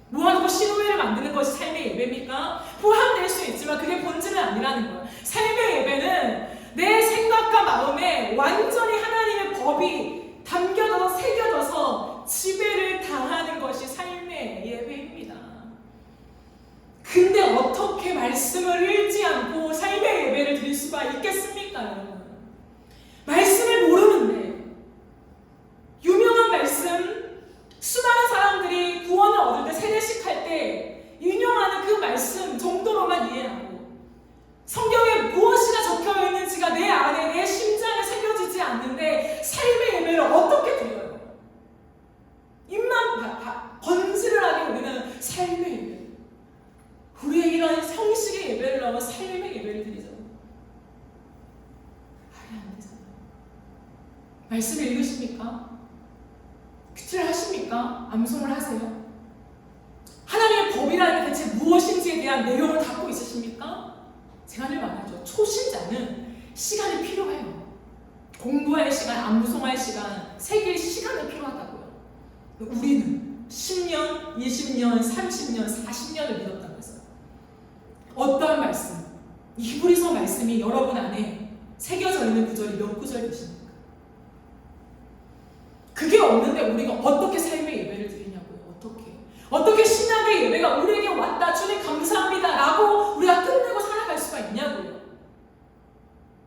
모아놓고 신우회를 만드는 것이 삶의 예배입니까? 포함될 수 있지만 그게 본질은 아니라는 거예요. 삶의 예배는 내 생각과 마음에 완전히 하나님의 법이 담겨져서 새겨져서 지배를 당하는 것이 삶의 예배입니다. 근데 어떻게 말씀을 읽지 않고 삶의 예배를 드릴 수가 있겠습니까, 여러분? 말씀을 모르는데 유명한 말씀, 수많은 사람들이 구원을 얻을 때 세례식 할 때 인용하는 그 말씀 정도로만 이해하고 성경에 무엇이가 적혀 있는지가 내 안에 내 심장에 새겨지지 않는데 삶의 예배를 어떻게 드려요? 입만 번지를 하게 우리는 삶의 예배, 우리의 이런 형식의 예배를 넘어 삶의 예배를 드리죠. 말이 안 되잖아요. 말씀을 읽으십니까? 큐티를 하십니까? 암송을 하세요? 하나님의 법이라는 게 대체 무엇인지에 대한 내용을 갖고 있으십니까? 제가 늘 말하죠. 초신자는 시간이 필요해요. 공부할 시간, 암송할 시간, 새길 시간이 필요하다고요. 우리는 10년, 20년, 30년, 40년을 믿었다고 했어요. 어떠한 말씀, 히브리서 말씀이 여러분 안에 새겨져 있는 구절이 몇 구절 되십니까? 그게 없는데 우리가 어떻게 삶의 예배를 드리냐고요. 어떻게 신앙의 예배가 우리에게 왔다, 주님 감사합니다 라고 우리가 끝내고 살아갈 수가 있냐고요.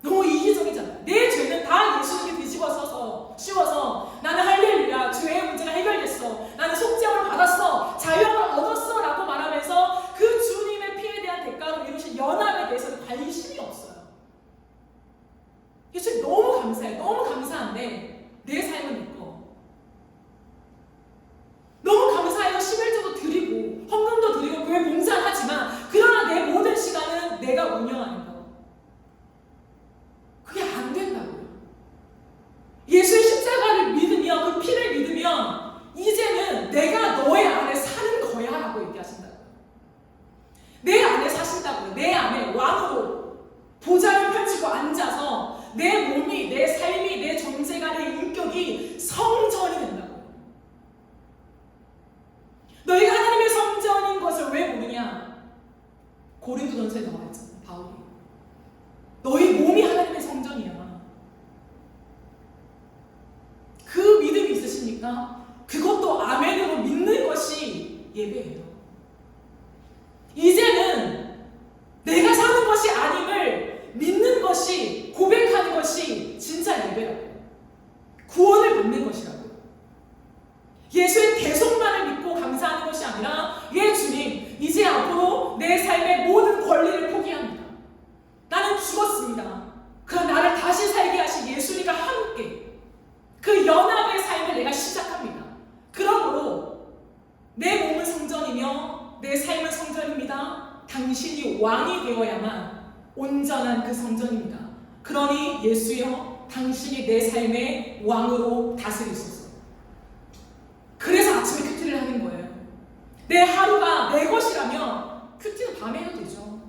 너무 이기적이잖아요. 내 죄는 다 예수님께 뒤집어 씌워서 나는 할렐루야, 죄의 문제가 해결됐어, 나는 속죄함을 받았어, 자유함을 얻었어 라고 말하면서 그 주님의 피에 대한 대가로 이루신 연합에 대해서는 관심이 없어요. 예수님 너무 감사해, 너무 감사한데 내 삶은 있고, 너무 감사해서 11조도 드리고 헌금도 드리고 교회 봉사를 하지만 그러나 내 모든 시간은 내가 운영하는 거, 그게 안 된다고요. 예수의 십자가를 믿으면, 그 피를 믿으면 이제는 내가 너의 안에 사는 거야 라고 얘기하신다고요. 내 안에 사신다고요. 내 안에 왕으로 보좌를 펼치고 앉아서 내 몸이, 내 삶이, 내 존재가, 내 인격이 성전이 된다고요. 너희가 하나님의 성전인 것을 왜 모르냐? 고린도전서에 나와 있잖아, 바울이. 너희 몸이 하나님의 성전이야. 그 믿음이 있으십니까? 그것도 아멘으로 믿는 것이 예배예요. 이제는 내가 사는 것이 아님을 믿는 것이, 고백하는 것이 진짜 예배라고요. 구원을 받는 것이라고요. 예수의 대속만을 믿고 감사하는 것이 아니라, 예 주님, 이제 앞으로 내 삶의 모든 권리를 포기합니다. 나는 죽었습니다. 그러나 나를 다시 살게 하신 예수님과 함께 그 연합의 삶을 내가 시작합니다. 그러므로 내 몸은 성전이며 내 삶은 성전입니다. 당신이 왕이 되어야만 온전한 그 성전입니다. 그러니 예수여, 당신이 내 삶의 왕으로 다스리소서. 그래서 아침에 큐티를 하는 거예요. 내 하루가 내 것이라면 큐티는 밤에 해도 되죠.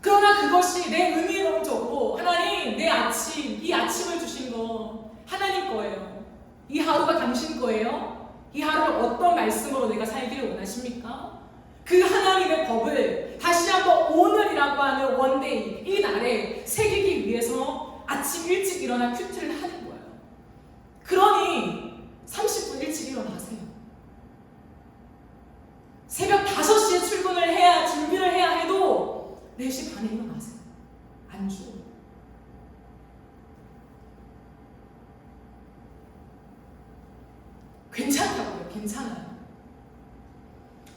그러나 그것이 내 의미론적으로 하나님, 내 아침, 이 아침을 주신 거 하나님 거예요. 이 하루가 당신 거예요. 이 하루를 어떤 말씀으로 내가 살기를 원하십니까? 그 하나님의 법을 다시 한번 오늘이라고 하는 원데이, 이 날에 새기기 위해서 아침 일찍 일어나 큐티를 하는 거예요. 그러니 30분 일찍 일어나세요. 새벽 5시에 출근을 해야, 준비를 해야 해도 4시 반에 일어나세요. 안 죽어요. 괜찮다고요. 괜찮아요.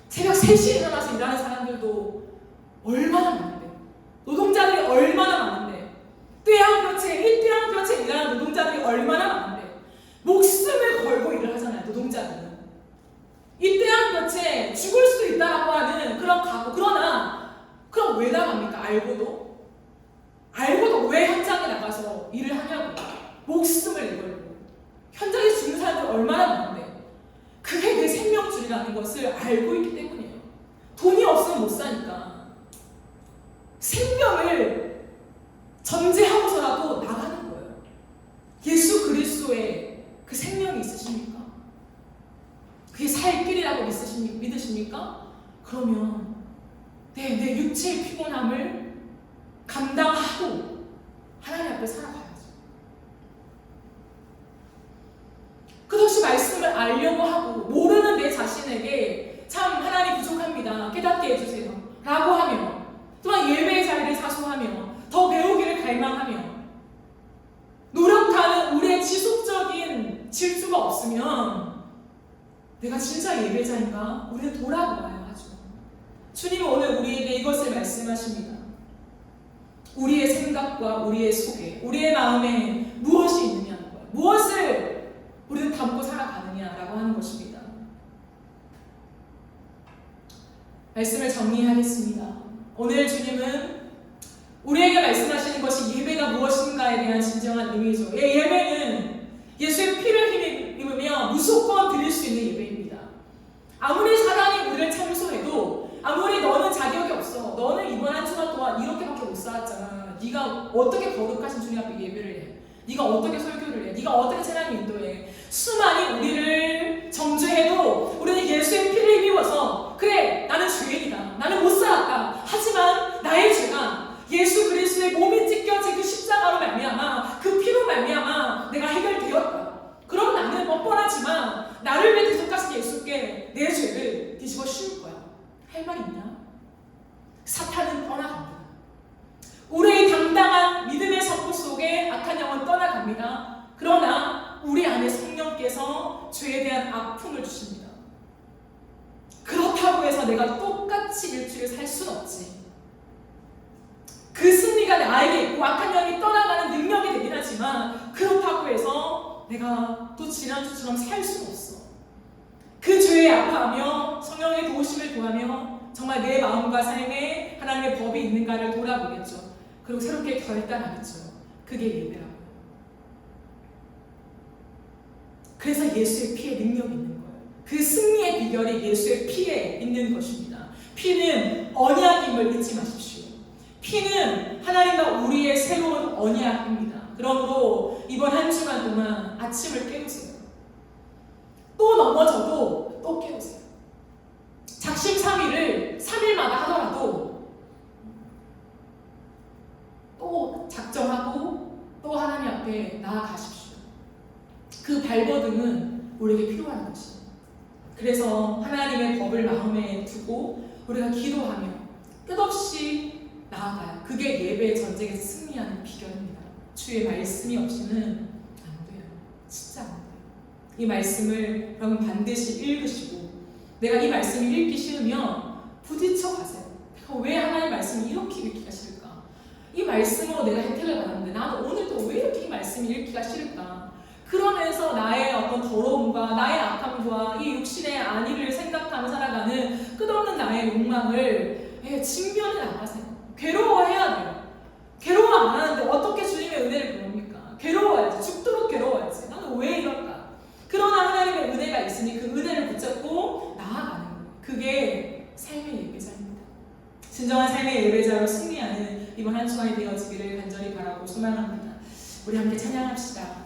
새벽 3시에 일어나서 일하는 사람들도 얼마나 많은데, 노동자들이 얼마나 많은데, 떼양볕에 일하는 노동자들이 얼마나 많은데, 목숨을 걸고 일을 하잖아요. 노동자들은 이 떼양볕에 죽을 수도 있다라고 하는 그런 각오. 그러나 그럼 왜 나갑니까? 알고도 왜 현장에 나가서 일을 하냐고. 목숨을 내걸고 현장에 죽는 사람들 얼마나 많은데, 그게 내 생명줄이라는 것을 알고 있기 때문이에요. 돈이 없으면 못 사니까 생명을 전제하고서라도 나가는 거예요. 예수 그리스도의 그 생명이 있으십니까? 그게 살 길이라고 믿으십니까? 그러면 내 육체의 피곤함을 감당하고 하나님 앞에 살아가야죠. 끝없이 말씀을 알려고 하고 모르는 내 자신에게 참 하나님 부족합니다, 깨닫게 해주세요 라고 하며, 또한 예배의 자리를 사수하며 더 배우기를 갈망하며 노력하는 우리의 지속적인 질주가 없으면 내가 진짜 예배자인가? 우리는 돌아보아야 하죠. 주님은 오늘 우리에게 이것을 말씀하십니다. 우리의 생각과 우리의 속에, 우리의 마음에 무엇이 있느냐는 거예요. 무엇을 우리는 담고 살아가느냐라고 하는 것입니다. 말씀을 정리하겠습니다. 오늘 주님은 우리에게 말씀하시는 것이 예배가 무엇인가에 대한 진정한 의미죠. 예배는 예수의 피를 힘입으며 무조건 드릴 수 있는 예배입니다. 아무리 사단이 우리를 참소해도, 아무리 너는 자격이 없어, 너는 이번 한 주간 동안 이렇게밖에 못 살았잖아, 네가 어떻게 거룩하신 주님 앞에 예배를 해, 네가 어떻게 설교를 해, 네가 어떻게 찬양 인도해, 수많이 우리를 정죄해도 우리는 예수의 피를 힘입어서 그래, 나는 죄인이다, 나는 못 살았다, 하지만 나의 죄가 예수 그리스도의 몸이 찢겨진 그 십자가로 말미암아, 그 피로 말미암아 내가 해결되었다 내주고 쉬울 거야. 할 말 있냐? 사탄은 떠나갑니다. 우리의 당당한 믿음의 선포 속에 악한 영은 떠나갑니다. 그러나 우리 안에 성령께서 죄에 대한 아픔을 주십니다. 그렇다고 해서 내가 똑같이 일주일 살 수는 없지. 그 승리가 나에게 있고 악한 영이 떠나가는 능력이 되긴 하지만 그렇다고 해서 내가 또 지난주처럼 살 수는 없어. 그 죄에 아파하며 성령의 도우심을 구하며 정말 내 마음과 삶에 하나님의 법이 있는가를 돌아보겠죠. 그리고 새롭게 결단하겠죠. 그게 예배라고요. 그래서 예수의 피에 능력이 있는 거예요. 그 승리의 비결이 예수의 피에 있는 것입니다. 피는 언약임을 잊지 마십시오. 피는 하나님과 우리의 새로운 언약입니다. 그러므로 이번 한 주간 동안 아침을 깨우세요. 또 넘어져도 또 깨우세요. 작심삼일을 3일마다 하더라도 또 작정하고 또 하나님 앞에 나아가십시오. 그 발버둥은 우리에게 필요한 것이에요. 그래서 하나님의 법을 마음에 두고 우리가 기도하며 끝없이 나아가요. 그게 예배 전쟁에서 승리하는 비결입니다. 주의 말씀이 없이는 안 돼요. 진짜 안 돼요. 이 말씀을 여러분 반드시 읽으시고, 내가 이 말씀을 읽기 싫으면 부딪혀 가세요. 내가 왜 하나님의 말씀을 이렇게 읽기가 싫을까? 이 말씀으로 내가 혜택을 받았는데 나는 오늘도 왜 이렇게 이 말씀을 읽기가 싫을까? 그러면서 나의 어떤 더러움과 나의 악함과 이 육신의 안위를 생각하며 살아가는 끝없는 나의 욕망을 직면해 나가세요. 괴로워해야 돼요. 괴로워 안 하는데 어떻게 주님의 은혜를 배웁니까? 괴로워야지. 죽도록 괴로워야지. 나는 왜 이럴까? 그러나 하나님의 은혜가 있으니 그 은혜를 붙잡고 나아가는 거예요. 그게 삶의 예배자입니다. 진정한 삶의 예배자로 승리하는 이번 한 주간이 되어지기를 간절히 바라고 소망합니다. 우리 함께 찬양합시다.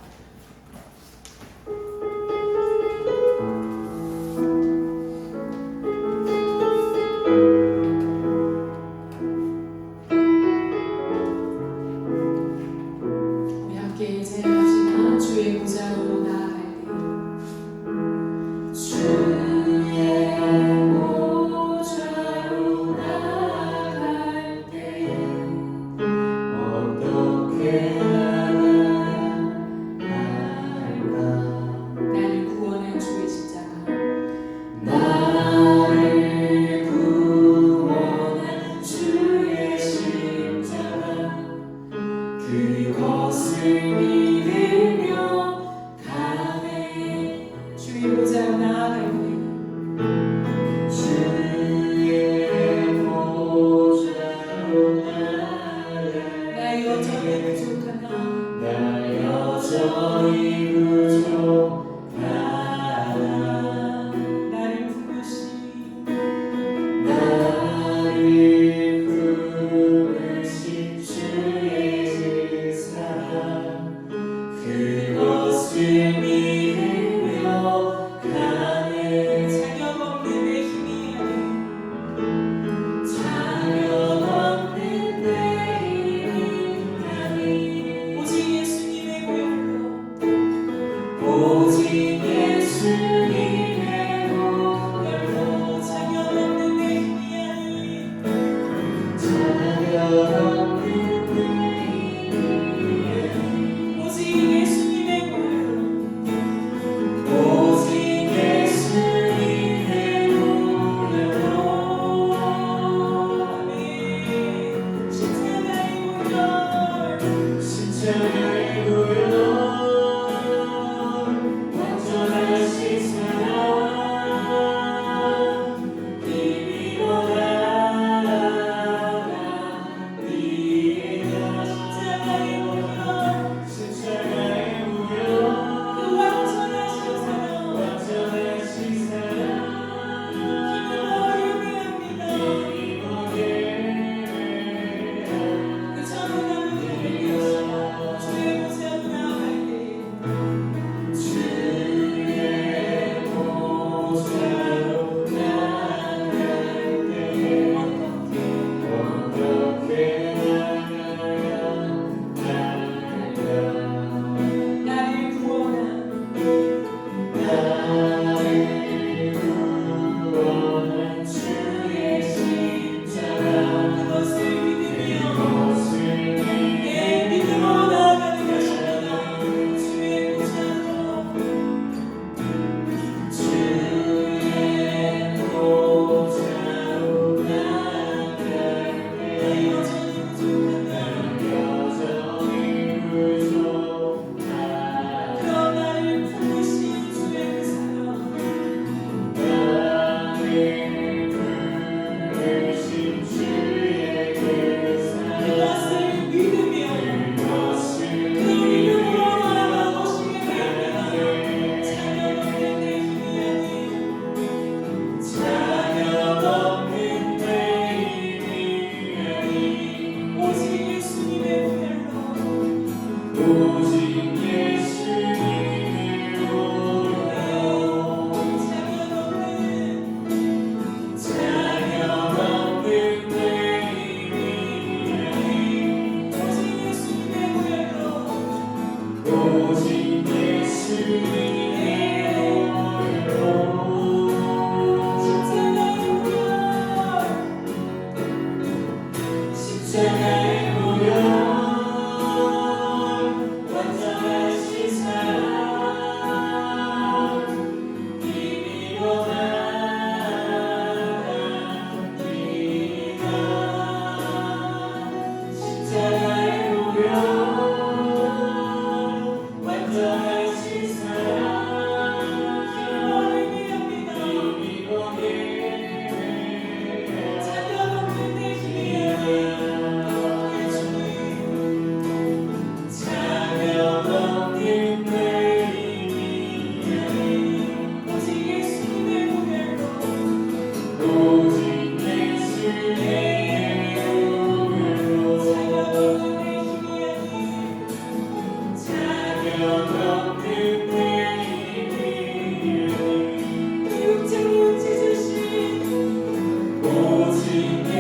십자가의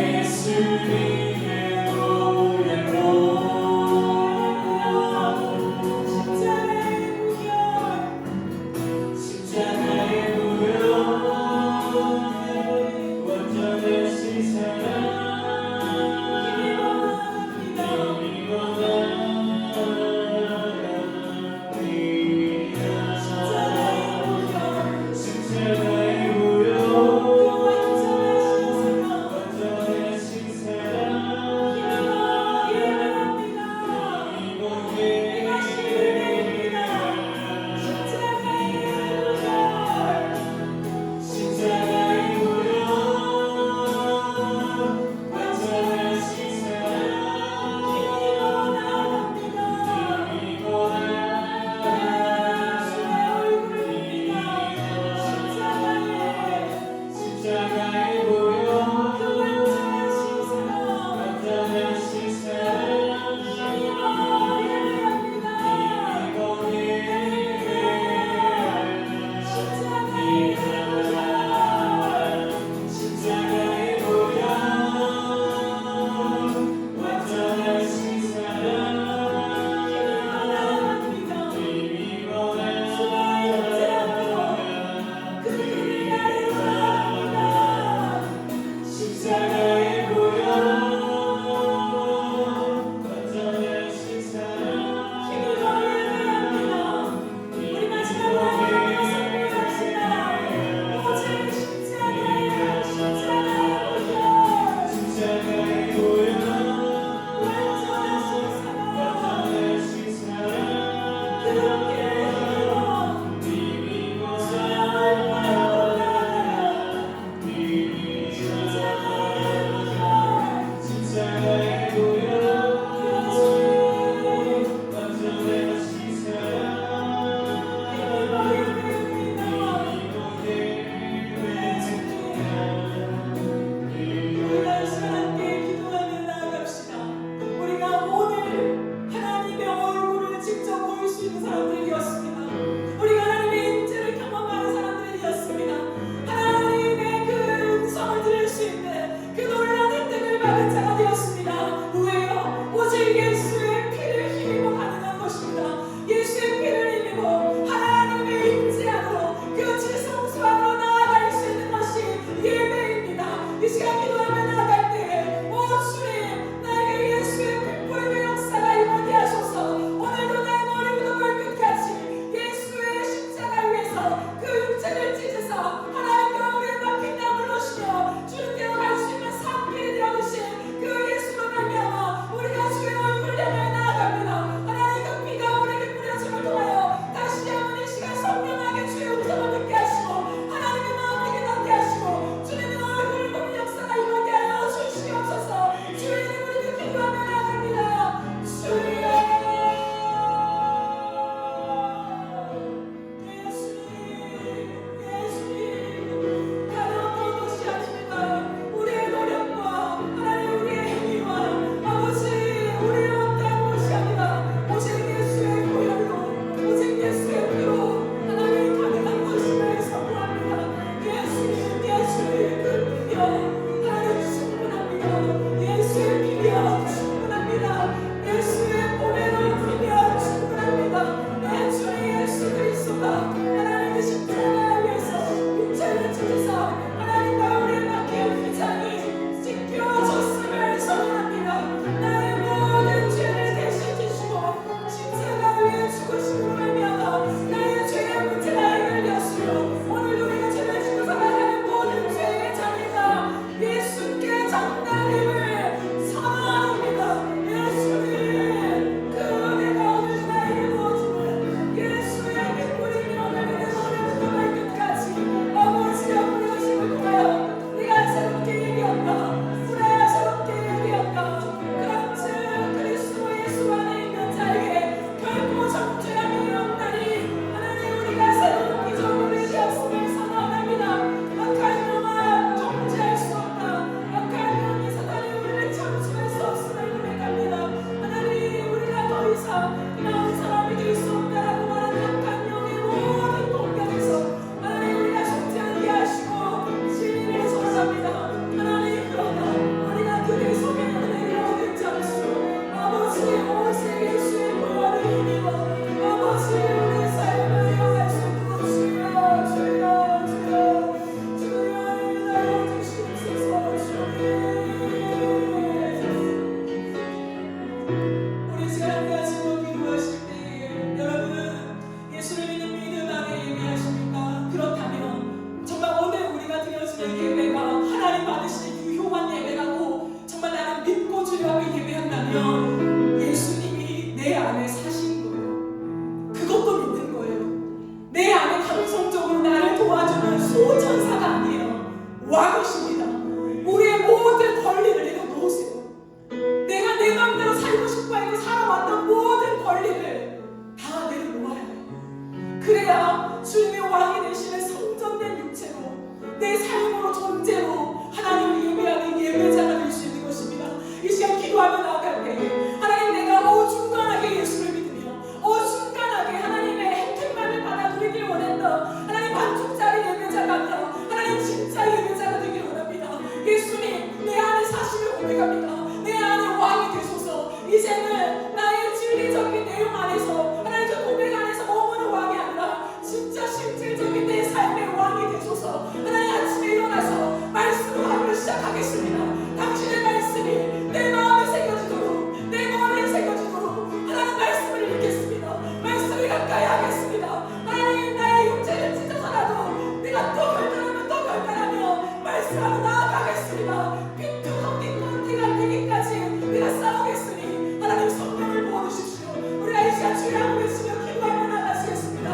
고백합니다. 내 안에 왕이 되소서. 이제는 나의 진리적인 내용 안에서 하나님 저 고백 안에서 머무는 왕이 아니라 진짜 실질적인 내 삶의 왕이 되소서. 하나님 아침에 일어나서 말씀으로 하루를 시작하겠습니다. 당신의 말씀이 내 마음에 새겨지도록 내 머리에 새겨지도록 하나님 말씀을 읽겠습니다. 말씀을 가까이 하겠습니다. 하나님 나의 육체를 찢어서라도 내가 또 결단하면 또 결단하며 말씀하러 나아가겠습니다. 빈투성기껏 내가 되기까지 내가 싸우겠으니 하나님 성령을 부어주십시오. 우리가 이 시간 주여 한번 외치며 기도하며 나가시겠습니다.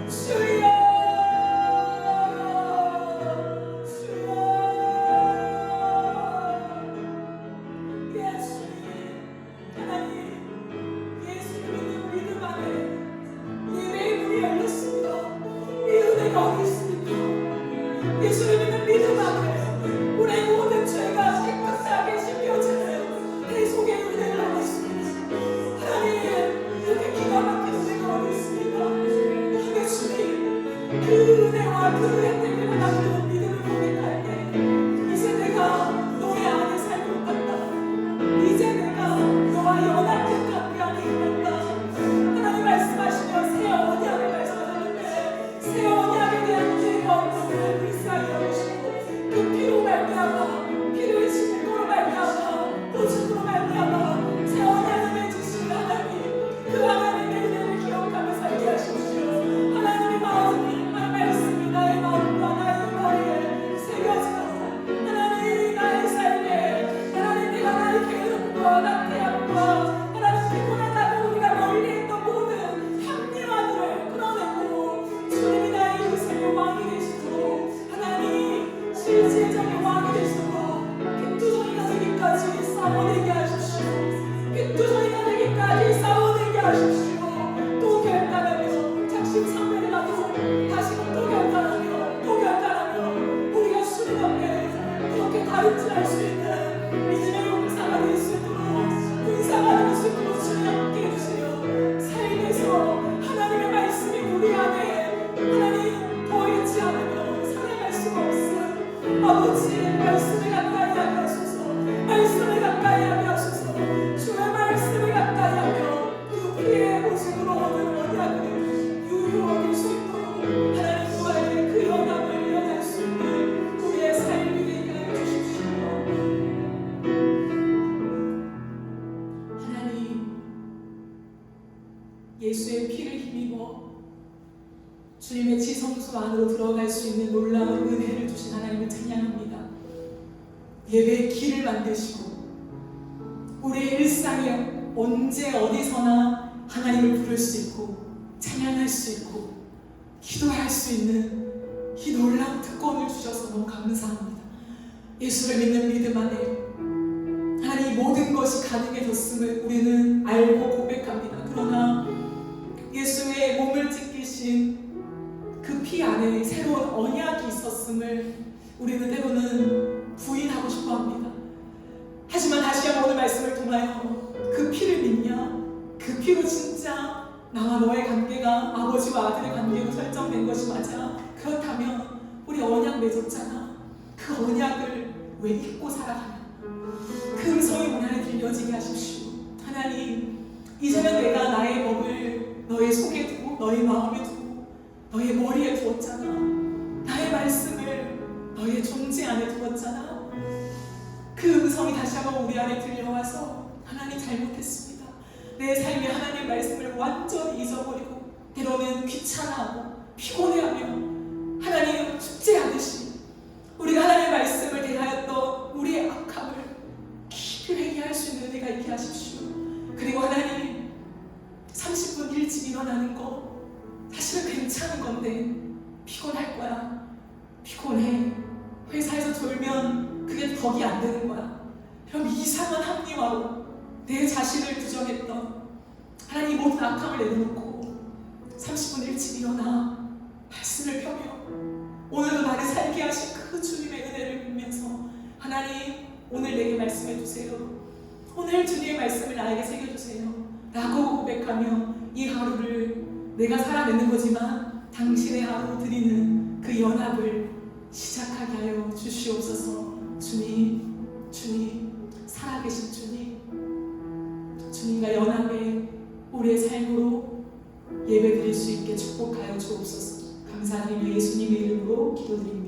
주여 어디 있습니까? 예수를 믿는 믿음 안에 우리의 모든 죄가 깨끗하게 씻겨지는 내 속에 은혜를 얻었습니다. 하나님 이렇게 기가 막힌 은혜가 어디 있습니까? 예수님 그 은혜와 그 은혜 때문에 나는 믿음을 고백할 때 이제 내가 너의 안에 살고 간다. 이제 내가 너와 연합된 관계 안에 있는다. 하나님 말씀하시며 새 언약을 말씀하셨는데 새 언약에 대한 언약을 불쌍히 여기시고 그 피로 말미암아 피를 질고로 말미암아 보증으로 말미암아 새 언약을 맺으신 하나님 그 하나님의 은혜를 기억하며 살게 하십시오. 하나님의 마음이 말씀이 나의 마음과 나의 머리에 새겨지도록 하나님 나의 삶에 하나님 내가 나의 게으름과 낙태함과 하나님 피곤하다고 우리가 멀리 있던 모든 합리화들을 끌어내고 주님이 나의 인생의 왕이 되시도록 하나님 실질적인 왕이 되시도록 빈투성이가 되기까지 싸워내게 하십시오. 빈투성이가 되기까지 싸워내게 하십시오. 또 결단하며 작심삼일을 하고 다시금 또 결단하며 우리가 주님 앞에 그렇게 가르침할 수 있는 믿음의 용사가 될 수 있도록 군사가 될 수 있도록 주님 함께 해주시며 삶에서 하나님의 말씀이 우리 안에 하나님 보이지 않으며 살아갈 수가 없음 아버지 말씀을 가까이 하게 하소서. 말씀을 가까이 하게 하소서. 주의 말씀을 가까이 하며 그 피의 보증으로 얻은 언약을 유효하게 수 있도록 하나님과의 그 연합을 이어갈 수 있는 우리의 삶이 되게 하여 주십시오. 하나님 예수의 피를 힘입어 주님의 지성소 안으로 들어갈 수 있는 놀라운 은혜를 주신 하나님을 찬양합니다. 예배의 길을 만드시고 우리의 일상에 언제 어디서나 하나님을 부를 수 있고 찬양할 수 있고 기도할 수 있는 이 놀라운 특권을 주셔서 너무 감사합니다. 예수를 믿는 믿음 안에 하나님 모든 것이 가능해졌음을 우리는 알고 고백합니다. 그러나 예수의 몸을 찢기신 그 피 안에 새로운 언약이 있었음을 우리는 때로는 부인하고 싶어 합니다. 하지만 다시 한번 오늘 말씀을 통하여 그 피를 믿냐? 그 피로 진짜 나와 너의 관계가 아버지와 아들의 관계로 설정된 것이 맞아. 그렇다면 우리 언약 맺었잖아. 그 언약을 왜 잊고 살아가냐? 그 음성이 우리 안에 들려지게 하십시오. 하나님 이제는 내가 나의 법을 너의 속에 두고 너의 마음에 두고 너의 머리에 두었잖아. 나의 말씀을 너의 존재 안에 두었잖아. 그 음성이 다시 한번 우리 안에 들려와서 하나님 잘못했습니다. 내 삶에 하나님의 말씀을 완전히 잊어버리고 때로는 귀찮아하고 피곤해하며 하나님 축제하듯이 우리가 하나님의 말씀을 대하였던 우리의 악함을 깊이 회개할 수 있는 은혜가 있게 하십시오. 그리고 하나님 30분 일찍 일어나는 거 사실은 괜찮은 건데 피곤할 거야. 피곤해. 회사에서 졸면 그게 덕이 안 되는 거야. 그럼 이상한 합리화로 내 자신을 부정했던 하나님 모든 악함을 내려놓고 30분 일찍 일어나 말씀을 펴며 오늘도 나를 살게 하신 그 주님의 은혜를 믿으면서 하나님 오늘 내게 말씀해 주세요. 오늘 주님의 말씀을 나에게 새겨주세요 라고 고백하며 이 하루를 내가 살아내는 거지만 당신의 하루 드리는 그 연합을 시작하게 하여 주시옵소서. 주님 주옵소서. 감사드리며 예수님의 이름으로 기도드립니다.